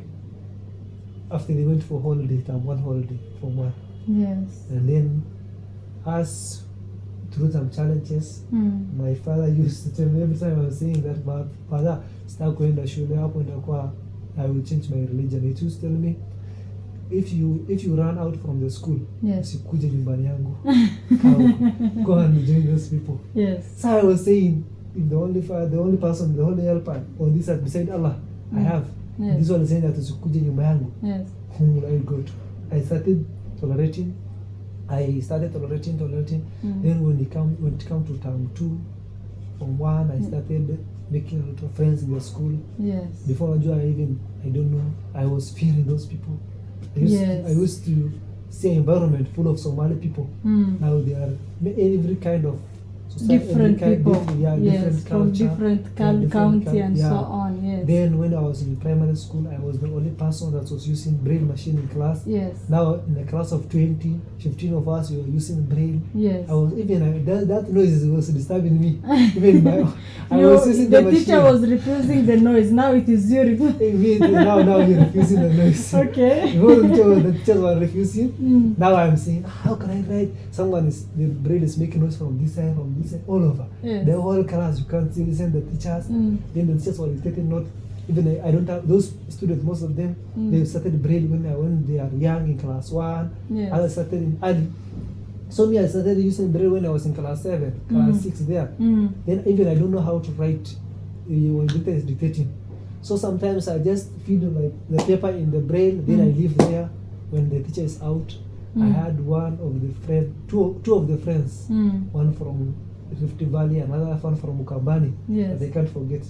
after they went for holiday, Term 1 holiday, Form 1. Yes. And then, us, through some challenges, my father used to tell me every time I was saying that, my father, start going to shule, I will change my religion. He used to tell me, if you run out from the school, yes, usikuje nyumbani yangu. Go and join those people. Yes. So I was saying, if the only person, the only helper on this earth beside Allah, I have. Yes. This one is saying that usikuje nyumba yangu. Yes. Whom will I go to? I started tolerating. Then when it come to Term 2, from 1, I started making a lot of friends in the school. Yes. Before I don't know, I was fearing those people. I used to see an environment full of Somali people. Now they are every kind of society, different people. Different from culture, different county and so on. Yes. Then when I was in primary school, I was the only person that was using Braille machine in class. Yes. Now in a class of 20, 15 of us, we were using Braille. Yes. I was that noise was disturbing me. Even the teacher was refusing the noise. Now it is you refusing. now you're refusing the noise. Okay. Before the teachers were refusing. Now I'm saying, how can I write? The Braille is making noise from this side, all over. Yes. The whole class, you can't see, listen to the teachers. Then the teachers were taking note. Even I don't have those students, most of them, they started Braille when they are young in class 1. Yes. Others started in early. So me, I started using Braille when I was in class 7, class 6 there. Then even I don't know how to write when the teacher is dictating. So sometimes I just feed like the paper in the Braille, then I leave there when the teacher is out. I had two of the friends, one from Rift Valley, another one from Ukambani. Yes. They can't forget.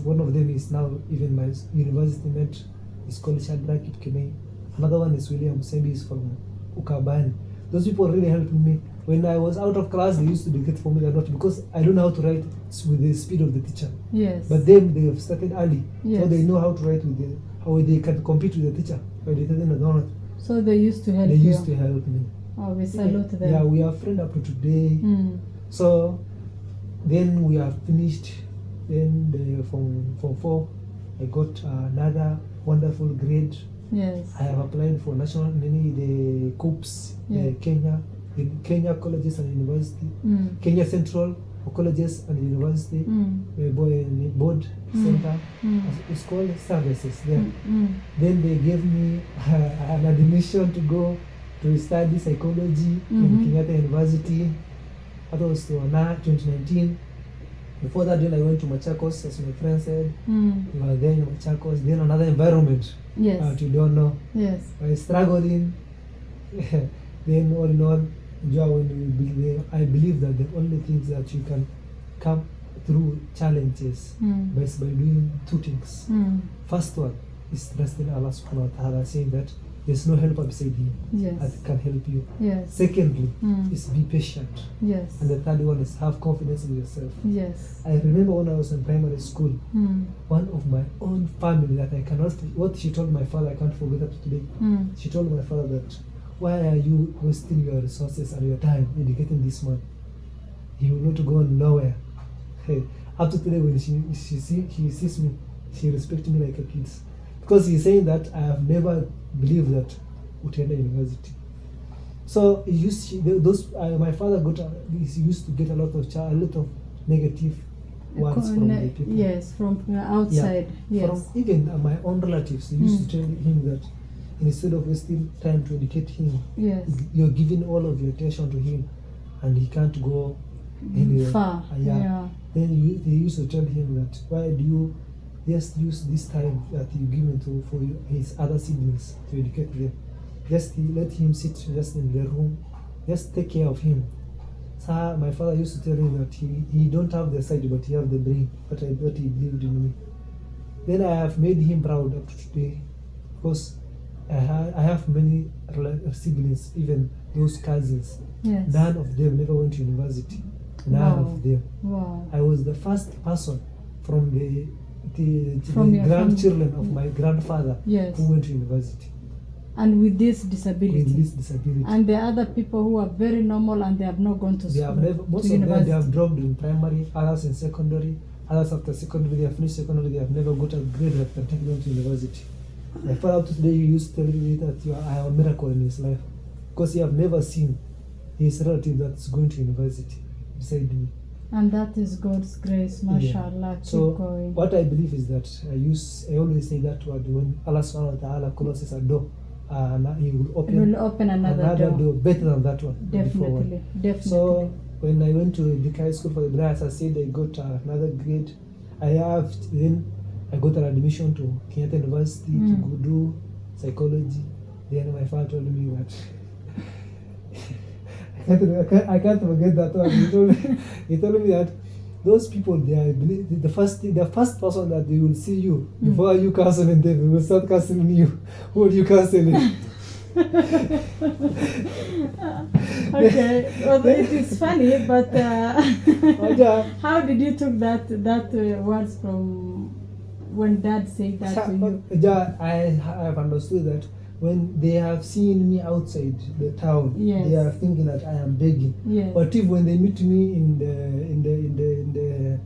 One of them is now even my university mate. He's called Shadrach Kipkemei. Another one is William Sebi, is from Ukambani. Those people really helped me. When I was out of class, they used to dictate for me the note because I don't know how to write with the speed of the teacher. Yes. But them, they have started early. Yes. So they know how to write how they can compete with the teacher by dictating the note. So they used to help They you. used to help me. Oh, we salute them. Yeah, we are friends up to today. So then we have finished Then from 4, I got another wonderful grade. Yes. I have applied for the COOPs, Yeah. Kenya colleges and university, Mm. Kenya Central colleges and university, board Mm. center. Mm. It's called services there. Mm. Then they gave me an admission to go to study psychology in Mhm. Kenyatta University. That was to 2019. Before that, then I went to Machakos, as my friend said. Mm. We were there in Machakos. Then another environment Yes. that you don't know. Yes. I struggled in. Then all in all, I believe that the only things that you can come through challenges Mm. by doing 2 things. Mm. First one is trusting Allah subhanahu wa ta'ala, saying that there's no helper beside him Yes. that can help you. Yes. Secondly, Mm. is be patient. Yes. And the third one is have confidence in yourself. Yes. I remember when I was in primary school, Mm. one of my own family that I cannot, what she told my father, I can't forget up to today. Mm. She told my father that, why are you wasting your resources and your time educating this man? He will not go nowhere. Hey, up to today, when she sees me, she respects me like a kid. Because he's saying that I have never believed that would enter university. So my father he used to get a lot of negative words from the people. Yes, from outside. Yeah. Yes. From even my own relatives, they used to tell him that instead of wasting time to educate him, Yes. you're giving all of your attention to him, and he can't go anywhere. Far. Yeah. Then they used to tell him that, why do you just use this time that you give him for his other siblings to educate them? Just let him sit just in the room, just take care of him. So my father used to tell him that he don't have the side, but he have the brain. But I thought he believed in me. Then I have made him proud up to today, because I have many siblings, even those cousins. Yes. None of them never went to university. None Wow. of them. Wow. I was the first person from the From your grandchildren family. of my grandfather Yes. who went to university And with this disability. with this disability. And the other people who are very normal and they have not gone to They school. have never, most to of them university. they have dropped in primary, others in secondary, others after secondary they have finished secondary, they have never got a grade that can take them to university. My father up to today used to tell me that I have a miracle in his life, because he have never seen his relative that's going to university beside me. And that is God's grace, mashallah. Keep So going. what I believe is that I always say that word when Allah subhanahu wa ta'ala closes a door, He will It will open another door. better than that one. before one. Definitely. Definitely. So when I went to the high school for the brothers, I said I got another grade. Then I got an admission to Kenyatta University to go do psychology. Then my father told me that I can't forget that one. He told me that those people, they are the first person that they will see you before you counseling them. They will start counseling you. Who are you counseling? Okay, well, it is funny, but how did you took that words from when Dad said that to you? I have understood that when they have seen me outside the town, Yes. they are thinking that I am begging. Yes. But if when they meet me in the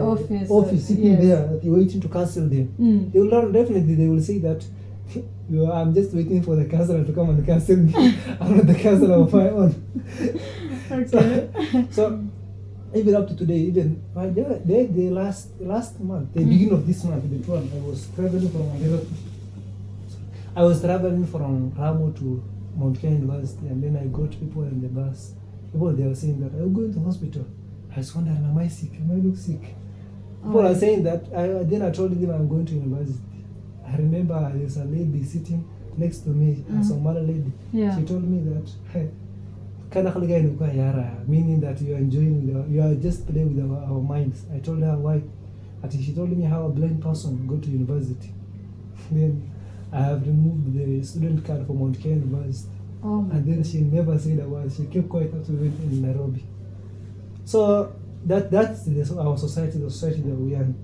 office, sitting yes. there, waiting to cancel them, they will definitely they will say that I'm just waiting for the counselor to come and cancel me. I'm not the counselor of my own. Okay. So even up to today, even the last month, the beginning of this month, the 12th, I was traveling from Ramo to Mount Kenya University, and then I got people in the bus. People, they were saying that I'm going to hospital. I was wondering, am I sick? Am I look sick? People are saying that. Then I told them I'm going to university. I remember there's a lady sitting next to me, a Somali lady. Yeah. She told me that, meaning that you are enjoying, you are just playing with our minds. I told her why. And she told me how a blind person go to university. Then I have removed the student card from Mount Kenya University. And then she never said a word. She kept quiet until we went in Nairobi. So that's our society, the society that we are in.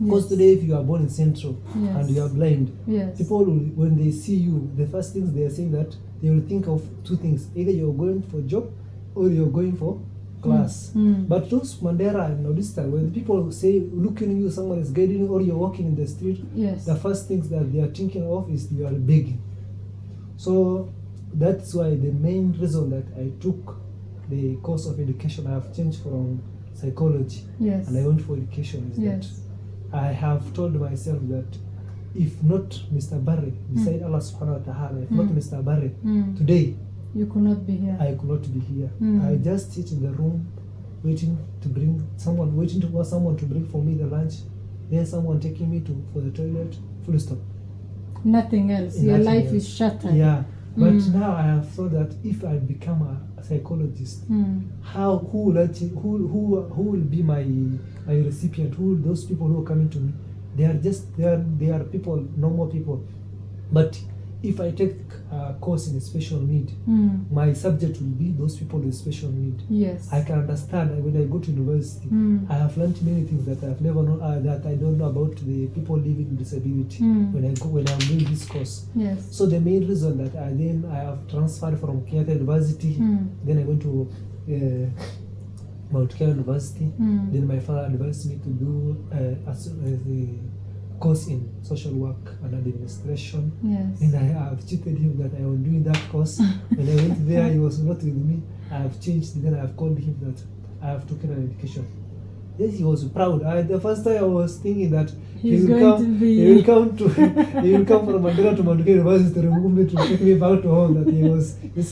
Because today, if you are born in Central and you are blind, people will, when they see you, the first things they are saying that they will think of two things: either you're going for a job or you're going for class. But those Mandera and Nordistan, when people say looking at you, someone is guiding you, or you're walking in the street, Yes. the first things that they are thinking of is you are begging. So that's why the main reason that I took the course of education, I have changed from psychology Yes. and I went for education, is Yes. that I have told myself that if not Mr. Barre, beside Allah subhanahu wa ta'ala, if not Mr. Barre, today You could not be here. I could not be here. Mm. I just sit in the room waiting for someone to bring for me the lunch, then someone taking me for the toilet, full stop. Nothing else. Your Nothing life else. is shattered. Yeah. But now I have thought that if I become a psychologist, who will be my recipient? Those people who are coming to me? They are people, normal people. But if I take a course in special need, my subject will be those people with special need. Yes. I can understand when I go to university. I have learned many things that I've never known, that I don't know about the people living with disability when I'm doing this course. Yes. So the main reason that I have transferred from Kenyatta University, then I went to Mount Kenya University. Then my father advised me to do a course in social work and administration. Yes. And I have cheated him that I was doing that course. When I went there, he was not with me. I have changed. Then I have called him that I have taken an education. Yes, he was proud. The first time I was thinking that he will come from Mandela to Mount Kenya University to remove me, to take me back to home. That he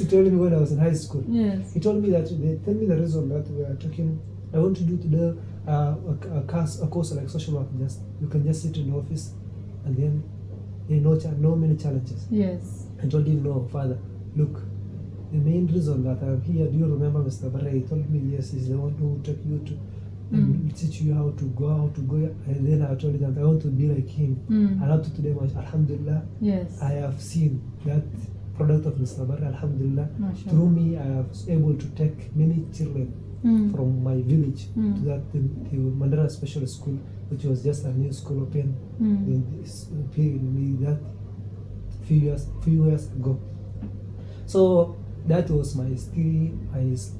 told me when I was in high school. Yes. He told me that tell me the reason that we are talking. I want to do today a course like social work. You can just sit in the office, and then no many challenges. Yes. I told him, no, father, look, the main reason that I'm here, do you remember Mr. Barre? He told me, yes, he's the one who took you to and teach you how to go. And then I told him that I want to be like him. And up to today, alhamdulillah, Yes. I have seen that product of Mr. Barre, alhamdulillah. Mashallah. Through me, I was able to take many children from my village to the Mandara Special School, which was just a new school open in this period, that few years ago. So that was my story,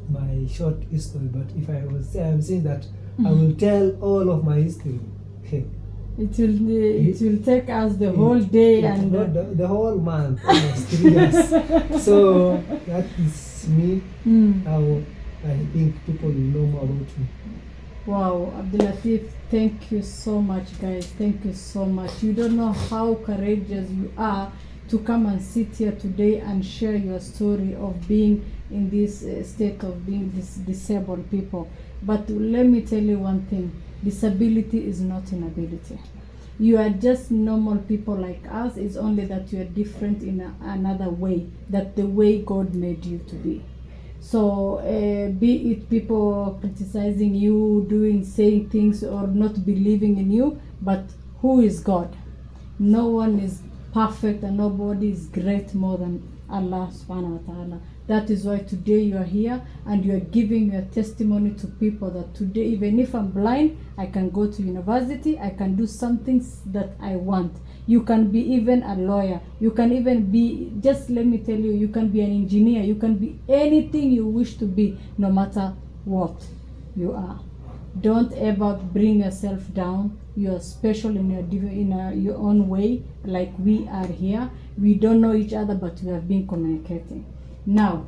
my short history. But if I was I'm saying that I will tell all of my history. It will take us the whole day and the whole month, almost 3 years. So that is me. How I think people will know more about me. Wow, Abdul Latif, thank you so much, guys. Thank you so much. You don't know how courageous you are to come and sit here today and share your story of being in this state of being disabled people. But let me tell you one thing. Disability is not inability. You are just normal people like us. It's only that you are different in another way, that the way God made you to be. So be it people criticizing you, saying things, or not believing in you, but who is God? No one is perfect and nobody is great more than Allah subhanahu wa ta'ala. That is why today you are here and you are giving your testimony to people that today, even if I'm blind, I can go to university, I can do something that I want. You can be even a lawyer, you can even be, just let me tell you, you can be an engineer, you can be anything you wish to be, no matter what you are. Don't ever bring yourself down. You are special in your own way, like we are here. We don't know each other, but we have been communicating. Now,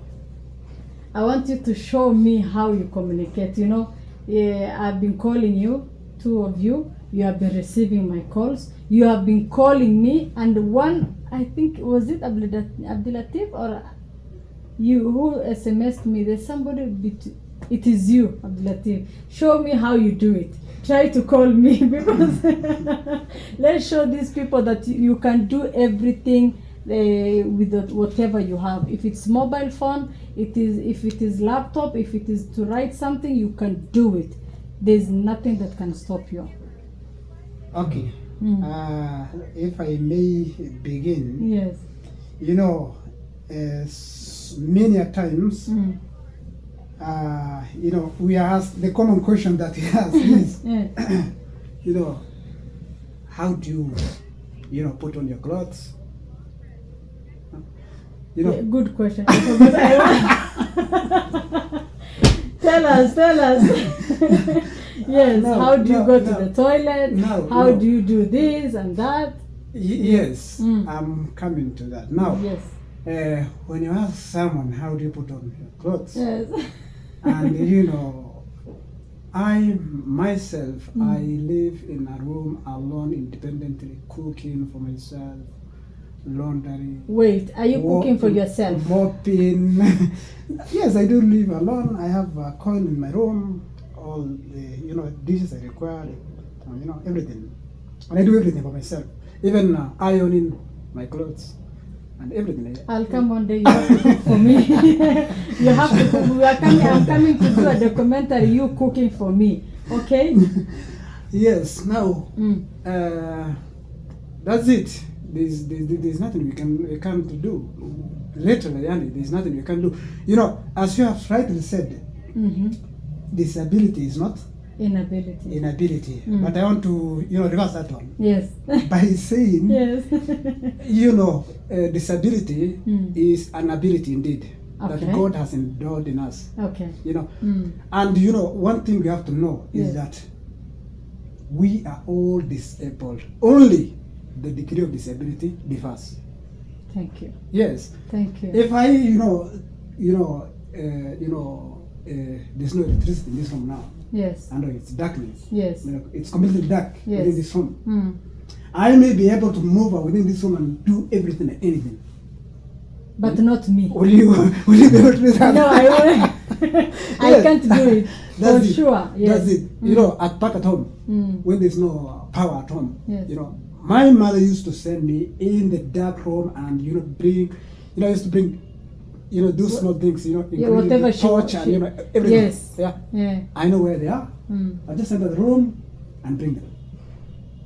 I want you to show me how you communicate. You know, I've been calling you, two of you. You have been receiving my calls. You have been calling me, and one, I think, was it Abdul Latif or you who SMS'd me? There's somebody. It is you, Abdul Latif. Show me how you do it. Try to call me, because let's show these people that you can do everything with whatever you have. If it's mobile phone, if it is laptop, if it is to write something, you can do it. There's nothing that can stop you. Okay. If I may begin. Yes. You know, many a times, you know, we ask the common question that we ask is, you know, how do you know, put on your clothes? You know, Good question. Tell us. Yes. No, How do you no, go to no. the toilet? No, How no. do you do this and that? Yes, Mm. I'm coming to that. Now, Yes. when you ask someone, how do you put on your clothes? Yes. And you know, I myself, I live in a room alone, independently, cooking for myself, laundry. Wait, are you cooking for yourself? Mopping. Yes, I do live alone. I have a coil in my room, all the dishes I require, everything, and I do everything for myself, even ironing my clothes and everything. I'll come one day. You have to cook for me. You have to cook. I'm coming to do a documentary. You cooking for me, okay? Yes. Now, Mm. that's it. There's nothing we can't do. Literally, and there's nothing we can do. As you have rightly said, Mm-hmm. disability is not Inability. inability. Mm. But I want to reverse that one Yes. by saying, Yes. disability Mm. is an ability indeed that Okay. God has endowed in us. Okay. And one thing we have to know is Yes. that we are all disabled. Only the degree of disability differs. Thank you. Yes. Thank you. If I, there's no electricity in this room now, Yes. and it's darkness. Yes. It's completely dark Yes. within this room. Mm. I may be able to move within this room and do everything and anything. But not me. Will you be able to do that? No, I won't. I Yes. can't do it. That's For it. sure. Yes. That's it. Back at home, Mm. when there's no power at home, Yes. my mother used to send me in the dark room and bring, I used to bring, those small things, including whatever the she torch wa- and she- everything. Yes. Yeah. Yeah. I know where they are. Mm. I just enter the room and bring them.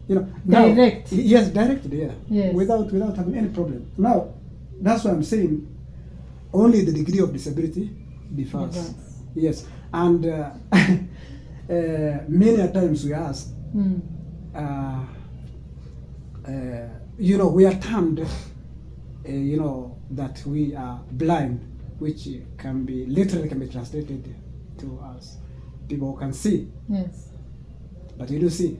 Now, Direct. Yes, direct. Yeah. Yes. Without having any problem. Now, that's why I'm saying only the degree of disability differs. Differs. Yes, and many a times we ask, Mm. we are termed, that we are blind, which literally can be translated to us people who can see, Yes. but we do see.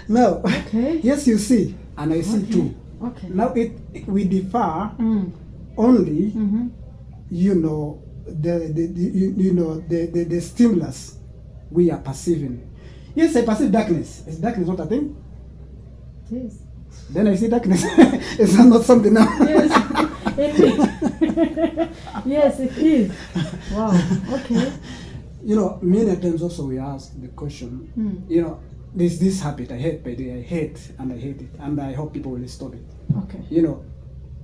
No. Okay. Yes, you see, and I see Okay. too. Okay. Now we differ Mm. only, Mm-hmm. the stimulus we are perceiving. Yes, I perceive darkness. Is darkness not a thing? It is. Then I see darkness. Is that not something now? Yes. It is. Yes, it is. Wow. Okay. Many times also we ask the question, Mm. there's this habit I hate, by the way, I hate it, and I hope people will stop it. Okay.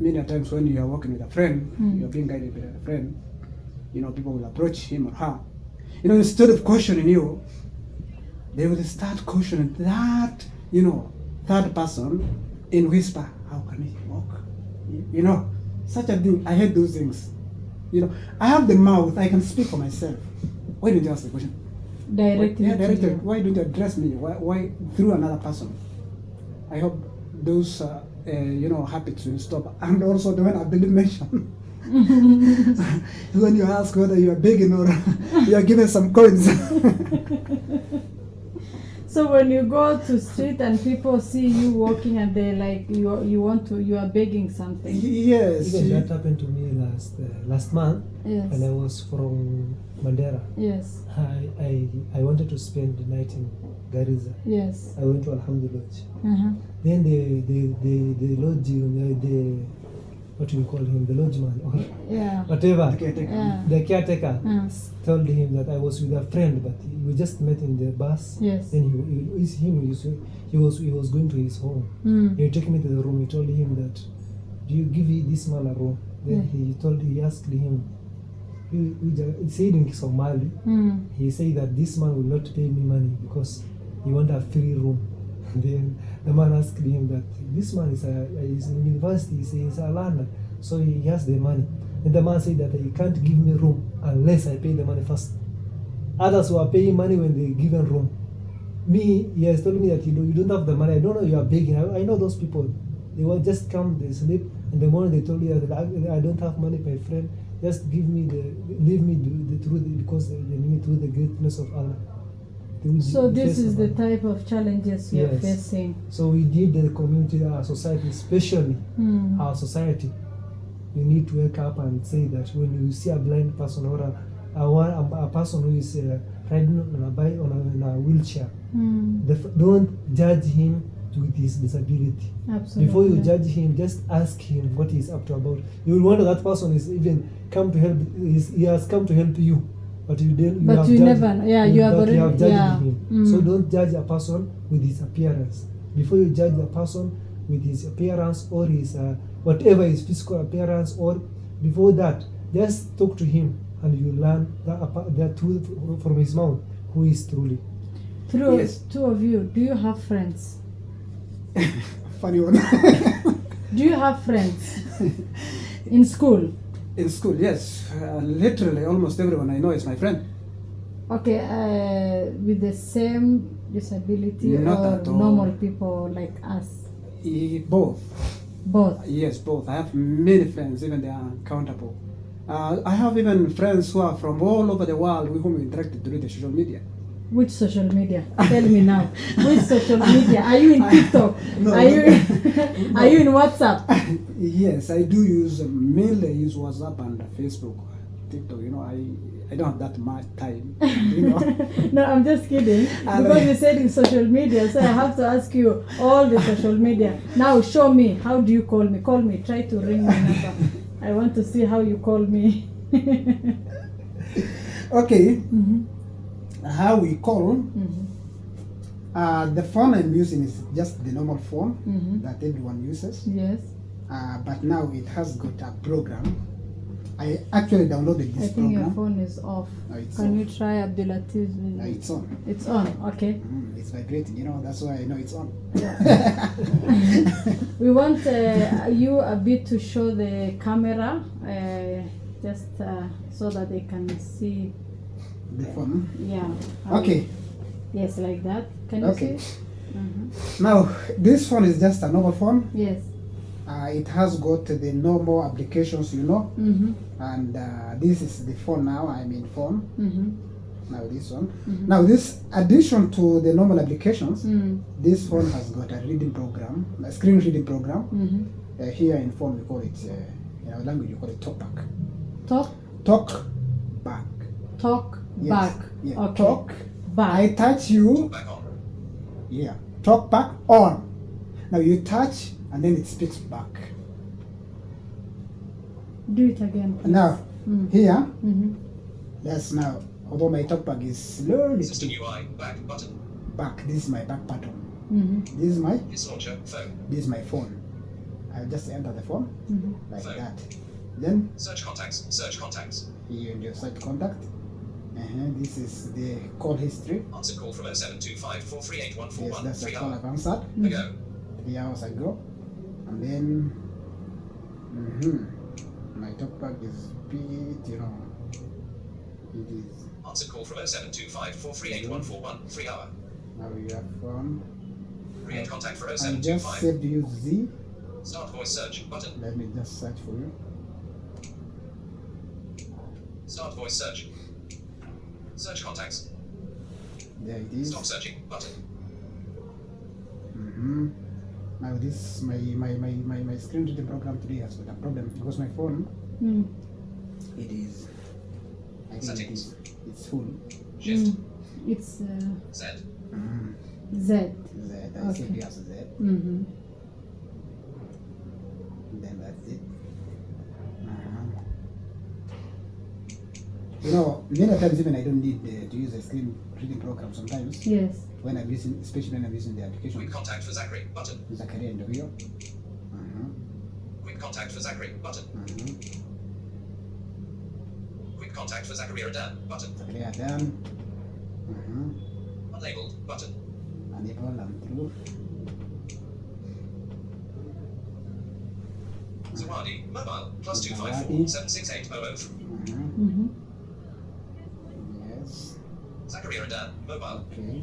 Many times when you are working with a friend, Mm. you're being guided by a friend, people will approach him or her. Instead of cautioning you, they will start cautioning that, third person in whisper, how can he walk? Such a thing. I hate those things. I have the mouth, I can speak for myself. Why don't you ask the question? Directly. Yeah, to directly. you. Why don't you address me? Why through another person? I hope those habits will stop. And also the one I believe mentioned. When you ask whether you are begging or you are given some coins. So when you go to street and people see you walking and they like you are begging something. Yes. Even that happened to me last month Yes. when I was from Mandera. Yes. I wanted to spend the night in Garissa. Yes. I went to Alhamdu Lodge. Uh-huh. Then the lodge, what do you call him, the lodgeman or Yeah. whatever, Okay, take it. Yeah. the caretaker Mm. told him that I was with a friend, but we just met in the bus. Yes. Then he was going to his home. Mm. He took me to the room. He told him that, do you give this man a room? Then he asked him, he said in Somali, Mm. he said that this man will not pay me money because he want a free room. Then the man asked him that this man is in university, he's a learner, so he has the money. And the man said that he can't give me room unless I pay the money first. Others who are paying money when they given room. Me, he has told me that you don't have the money. I don't know you are begging. I know those people. They will just come, they sleep, and the morning they told you that I don't have money, my friend. just leave me the truth, because they need through the greatness of Allah. So this is the type of challenges you're facing. So we need the community, our society, especially our society. You need to wake up and say that when you see a blind person or a person who is riding on a bike, on a wheelchair, don't judge him with his disability. Absolutely. Before you judge him, just ask him what he's up to about. You will wonder that person is even come to help. He has come to help you, but you didn't. But you never. Yeah, you have already. You have judged Yeah. him. So don't judge a person with his appearance. Before you judge a person with his appearance or his whatever his physical appearance, or before that, just talk to him and you learn that truth from his mouth, who is truly. Two of you, do you have friends? Funny one. Do you have friends in school? In school, yes. Literally, almost everyone I know is my friend. Okay, with the same disability Not or at all. normal people like us? Both. Both. Yes, both. I have many friends, even they are uncountable. I have even friends who are from all over the world with whom we interacted through the social media. Which social media? Tell me now. Which social media? Are you in TikTok? No, are you are you in WhatsApp? Yes, I do use, mainly I use WhatsApp and Facebook. TikTok, I don't have that much time, No, I'm just kidding. Because you said in social media, so I have to ask you all the social media. Now show me, how do you call me? Call me, try to ring my number. I want to see how you call me. Okay. How we call, the phone I'm using is just the normal phone that everyone uses. Yes. But now it has got a program. I actually downloaded this I think program. your phone is off. It's Can on. you try ABDI LATIF? It's on. It's on, okay. It's vibrating, that's why I know it's on. We want you a bit to show the camera, just so that they can see. The phone. Yeah. how Okay. you- Yes, like that. Can you Okay. see? Mm-hmm. Now, this phone is just a normal phone. Yes. It has got the normal applications, Mm-hmm. and this is the phone now. I'm in phone. Mm-hmm. Now this one. Now this addition to the normal applications, Mm. this phone has got a reading program, a screen reading program. Mm-hmm. Here in phone we call it, in our language we call it talkback. Talk Talkback. Yes. back. Yeah. Okay. Talk. Back. I touch you. Yeah. Talk back on. Now you touch and then it speaks back. Do it again. Please. Now here, Mm-hmm. that's now. Although my talkback is slowly System UI back button. back. This is my back button. Mm-hmm. This is my His launcher phone. this is my phone. I'll just enter the phone Mm-hmm. like Phone. that. Then Search contacts. Search contacts. here in your site contact. This is the call history. Answer call from 0725 438 Yes, that's the 3 call hour I've answered ago. 3 hours ago. And then my talkback is bit, it is. Answer call from 0725 438 3 hour. Now you have phone. Create contact for I just 0725. saved you Z. Start voice search button. Let me just search for you. Start voice search. Search contacts. There it is. Stop searching button. Now this my screen reading program today has got a problem because my phone Mm. it is, I think Settings. it's full. Shift. It's Z. Z. Z. I Okay. saved it as a Z. Mm-hmm. Then that's it. Many times even I don't need to use a screen reading program sometimes Yes. when I'm using, especially when I'm using the Quick application. contact for Zachary button. Zakaria and Rio. Quick contact for Zachary button. Quick contact for Zachary Adan button. Zakaria done. Unlabeled button. Enable and through. Zawadi mobile +254 Zawadi. 76800. Mm-hmm. Yes. Zachary Adan mobile. Okay.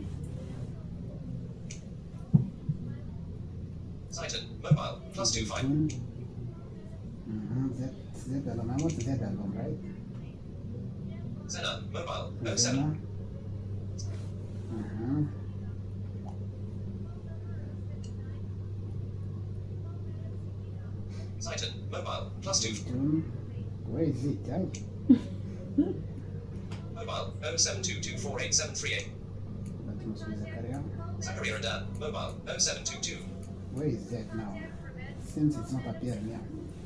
Titan mobile +25. Z alarm. I want Z alarm, right? Zena, mobile, Zena. 07. Titan, mobile, +2. Where is it? Mobile, 0722487838. That must be Zakaria. Zachariah and Dan, mobile, 0722. Where is that now? Since it's not appearing here.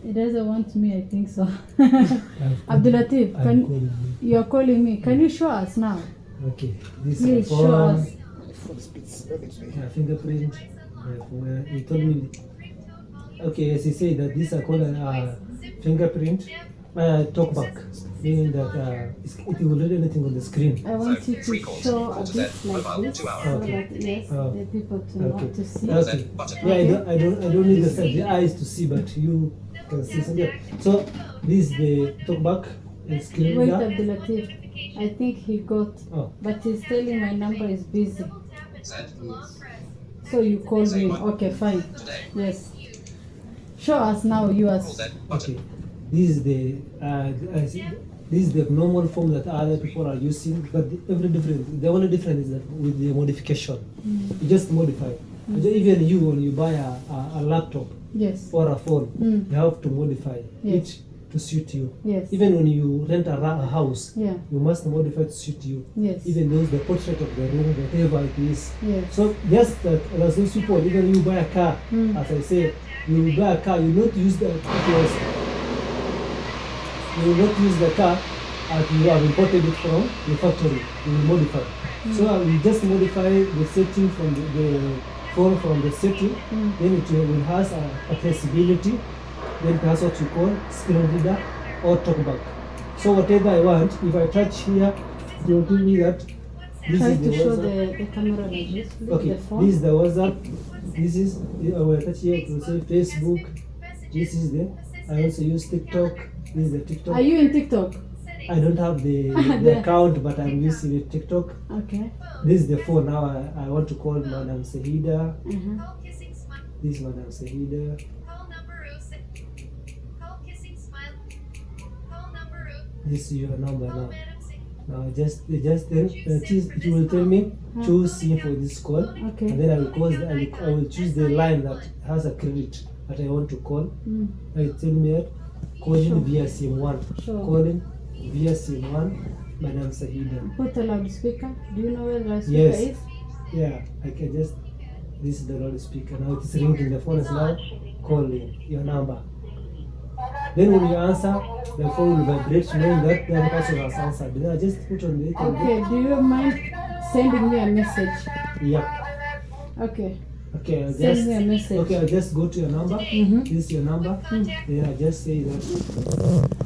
It doesn't want me, I think so. I'm Abdul Latif, calling you. you're calling me. Can you show us now? Okay, this Please is show phone, us. fingerprint. Where he told me. Okay, as he said that these are called fingerprint. Talkback, meaning that it will read anything on the screen. I want you to Free calls. show a Calls bit to like mobile, this, 2 hour. so Okay. that yes, Oh. the people to know Okay. to see. Okay. Button. Yeah, I don't need the eyes to see, but you can see something. So this is the talkback screen Wait, there. Abdul Latif. I think he got, Oh. but he's telling my number is busy. Z. So you call me. Okay, fine. Today. Yes. Show us now Call yours. Z. Button. Okay, this is the this is the normal form that other people are using, but every different. The only difference is that with the modification, you just modify. Even you, when you buy a laptop Yes. or a phone, Mm. you have to modify Yes. it to suit you. Yes. Even when you rent a house, Yeah. you must modify to suit you. Yes. Even those the portrait of the room, whatever it is. Yes. So just that as those people, even you buy a car, Mm. as I say, you buy a car, you not use the you will not use the car as you have imported it from the factory. You will modify. So we just modify the setting from the phone from the setting. Then it will has a flexibility. Then it has what you call screen reader or talkback. So whatever I want, if I touch here, they will tell me that this Try is the to show WhatsApp. the camera like this, please, Okay, the phone. this is the WhatsApp. This is I will touch here. It will say Facebook. This is the. I also use TikTok. This is the TikTok. Are you in TikTok? I don't have the account, but I'm using it TikTok. Okay. This is the phone now. I want to call Madam Sahida. Uh-huh. This is Madam Sahida. Call number 06. Call kissing smile. Call number 0. This is your number Call now. Madam Singh. Now just it will tell me choose SIM for this call, Okay. and then I will choose the line that has a credit that I want to call. Mm. It tell me that calling via SIM1. Sure. Calling via SIM1, Madam Sahida. Put a loudspeaker. Do you know where the loudspeaker Yes. is? Yeah, I can just. This is the loudspeaker. Now it is ringing. The phone is now calling your number. Then when you answer, the phone will vibrate, knowing that the other person has answered. Then I just put on the Okay. Do you mind sending me a message? Yeah. Okay. Okay, I'll Send me a just. message. Okay, I'll just go to your number. Mhm. This is your number. Then I just say that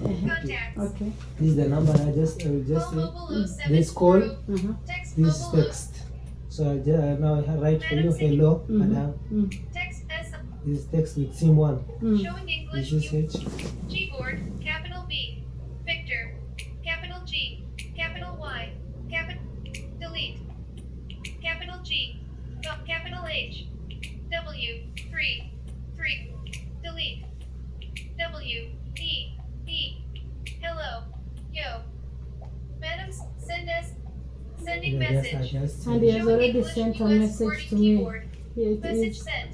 Contacts. Okay. this is the number. I will just Call say mobile 07. this call. Uh-huh. Text This is mobile. text. So I just now I write for you. Hello, madam. Mm. Text S. This is text with SIM1. Mm. Showing English. This is H. Keyboard. Capital B. Victor. Capital G. Capital Y. Capital. Delete. Capital G. Capital H. W. 3. Delete. W. E. Hello. Yo. Madam, sending Yeah, message. I just And he has Showing already English sent a US message wording to me. keyboard. Here it Message is. sent.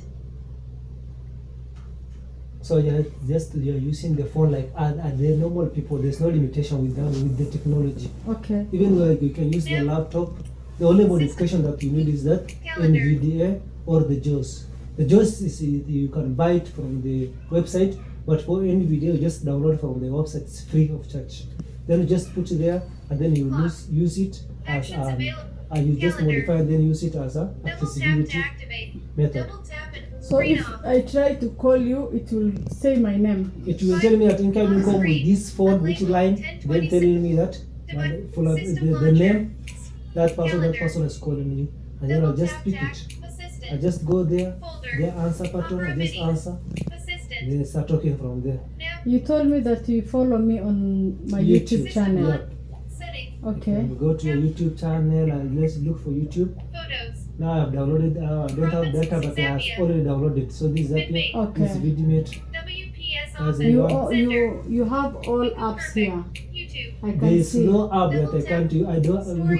So you're using the phone like the normal people. There's no limitation with the technology. Okay. Even like you can use the laptop. The only modification that you need is that Calendar. NVDA or the JAWS. The JAWS is you can buy it from the website, but for NVDA you just download from the website. It's free of charge. Then you just put it there, and then you use it as Actions available. you just Calendar. modify and then use it as a Double tap accessibility to activate. method. Double tap and So screen if off. I try to call you, it will say my name. It will tell me that incoming call with this phone, which line, then telling me that full of the name, that person is calling you, and then I'll just pick it. I just go there, the answer button, I just answer, Assistant. then start talking from there. Now You told me that you follow me on my YouTube channel. Yeah. setting. Okay. You go to your YouTube channel and let's look for YouTube. Photos. Now I've downloaded, I don't have data, but I have already downloaded. So this is that here. Okay. This is Vidmate. WPS As often. you You, want. you have all apps here. YouTube. I There can is see. no app that you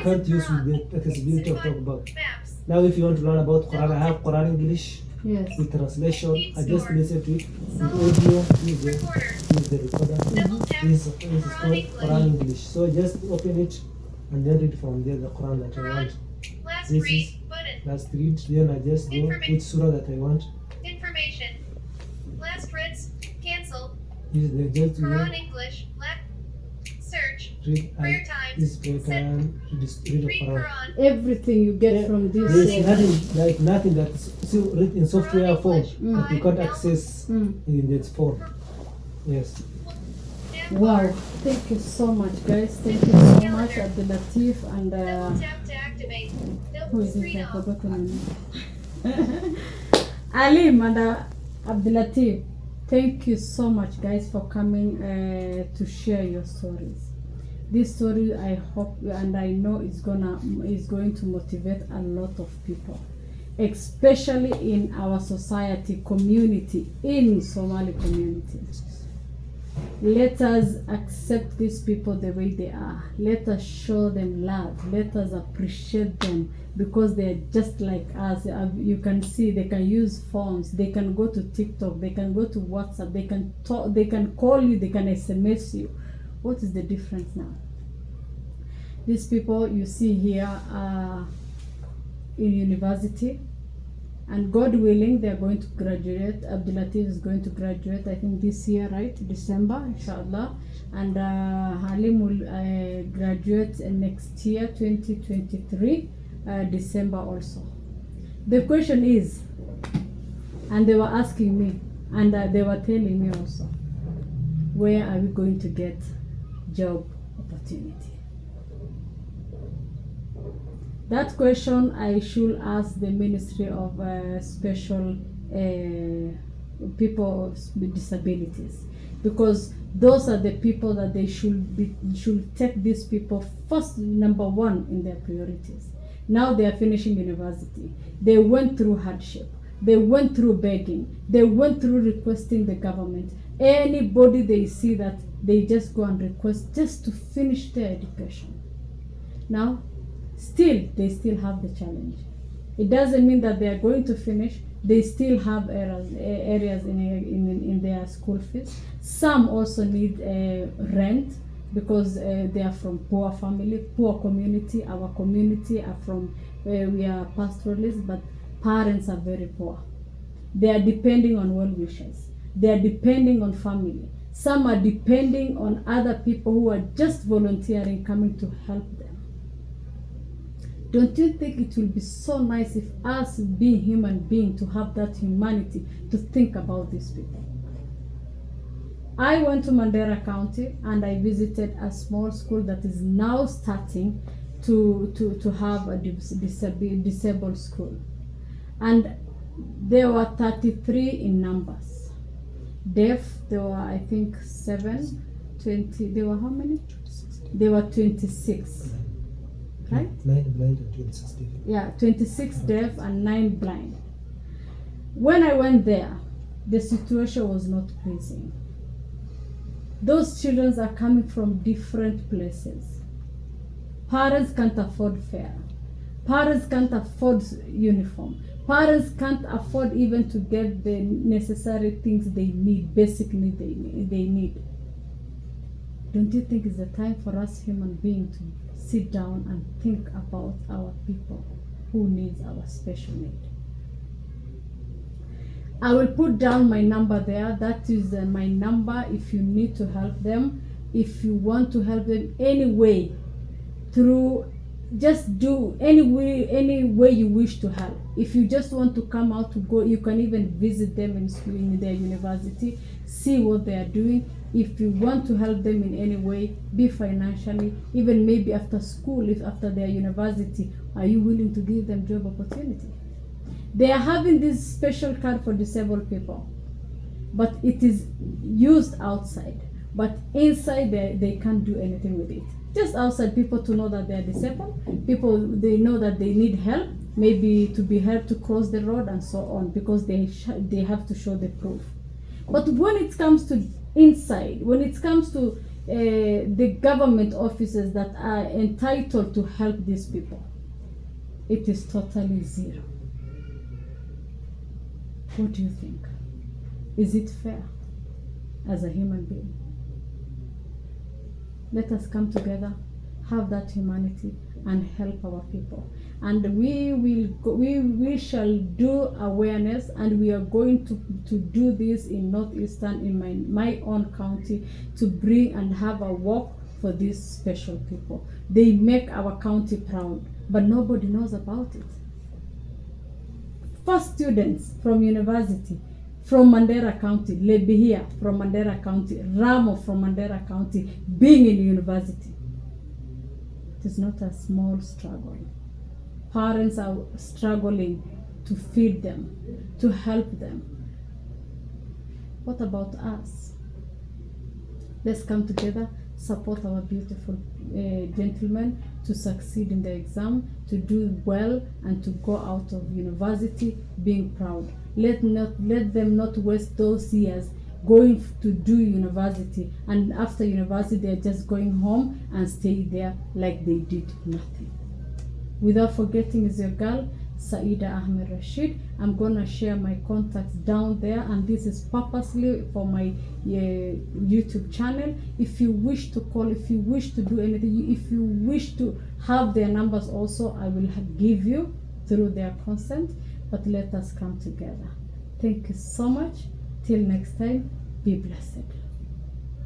can't use with the accessibility of talk about. Maps. Now if you want to learn about Quran, I have Quran English Yes. with translation. I just listen to it with audio, use Recorder. the recorder. Double tap. This is called Quran English. So just open it and then read from there the Quran that I Quran. want. Last This read is button. last read, then I just go which surah that I want. Information. Last reads. Cancel. This is the just Quran English. Search. read Prayer and times. this prayer time, read the Read Quran. Quran. Everything you get from this. There is nothing that is still written in software form Mm. that you can't access Mm. in that form. Yes. And Wow, bar. thank you so much, guys. Thank you so much, Abdul Latif and Double tap to activate. who Double is it? screen I off. forgot the name. Alim and Abdul Latif. Thank you so much, guys, for coming to share your stories. This story, I hope and I know is going to motivate a lot of people, especially in our society, community, in Somali community. Let us accept these people the way they are. Let us show them love. Let us appreciate them because they are just like us. You can see they can use phones. They can go to TikTok. They can go to WhatsApp. They can talk. They can call you. They can SMS you. What is the difference now? These people you see here are in university. And God willing, they are going to graduate. Abdul Latif is going to graduate, I think this year, right? December, inshallah. And Halim will graduate next year, 2023, December also. The question is, and they were asking me, and they were telling me also, where are we going to get job opportunity? That question I should ask the Ministry of Special People with Disabilities, because those are the people that they should take these people first, number one in their priorities. Now they are finishing university. They went through hardship. They went through begging. They went through requesting the government. Anybody they see that they just go and request just to finish their education. Now, they still have the challenge. It doesn't mean that they are going to finish. They still have areas in their school fees. Some also need rent because they are from poor family, poor community. Our community are from we are pastoralists, but parents are very poor. They are depending on well wishers. They are depending on family. Some are depending on other people who are just volunteering, coming to help them. Don't you think it will be so nice if us being human beings to have that humanity to think about these people? I went to Mandera County and I visited a small school that is now starting to have a disabled school. And there were 33 in numbers. Deaf, there were I think 7, 20, there were how many? There were 26. Right? 9 blind and 26 deaf. Yeah, 26 deaf and 9 blind. When I went there, the situation was not pleasing. Those children are coming from different places. Parents can't afford fare. Parents can't afford uniform. Parents can't afford even to get the necessary things they need, basic need they need. Don't you think it's the time for us human beings to sit down and think about our people who needs our special need? I will put down my number there. That is my number if you need to help them. If you want to help them anyway, through just do any way you wish to help. If you just want to come out to go, you can even visit them in school, in their university, see what they are doing. If you want to help them in any way, be financially, even maybe after school, if after their university, are you willing to give them job opportunity? They are having this special card for disabled people, but it is used outside. But inside they can't do anything with it. Just outside, people to know that they are disabled. People, they know that they need help, maybe to be helped to cross the road and so on, because they have to show the proof. But when it comes to inside, when it comes to the government offices that are entitled to help these people, it is totally zero. What do you think? Is it fair as a human being? Let us come together, have that humanity, and help our people. And we shall do awareness, and we are going to do this in Northeastern, in my own county, to bring and have a walk for these special people. They make our county proud, but nobody knows about it. First students from university, from Mandera County, Lebihia from Mandera County, Ramo from Mandera County, being in university. It is not a small struggle. Parents are struggling to feed them, to help them. What about us? Let's come together, support our beautiful gentlemen to succeed in the exam, to do well, and to go out of university being proud. Let them not waste those years going to do university, and after university they're just going home and stay there like they did nothing. Without forgetting, is your girl Saida Ahmed Rashid. I'm gonna share my contacts down there, and this is purposely for my YouTube channel. If you wish to call, if you wish to do anything, if you wish to have their numbers also, I will give you through their consent. But let us come together. Thank you so much. Till next time, be blessed.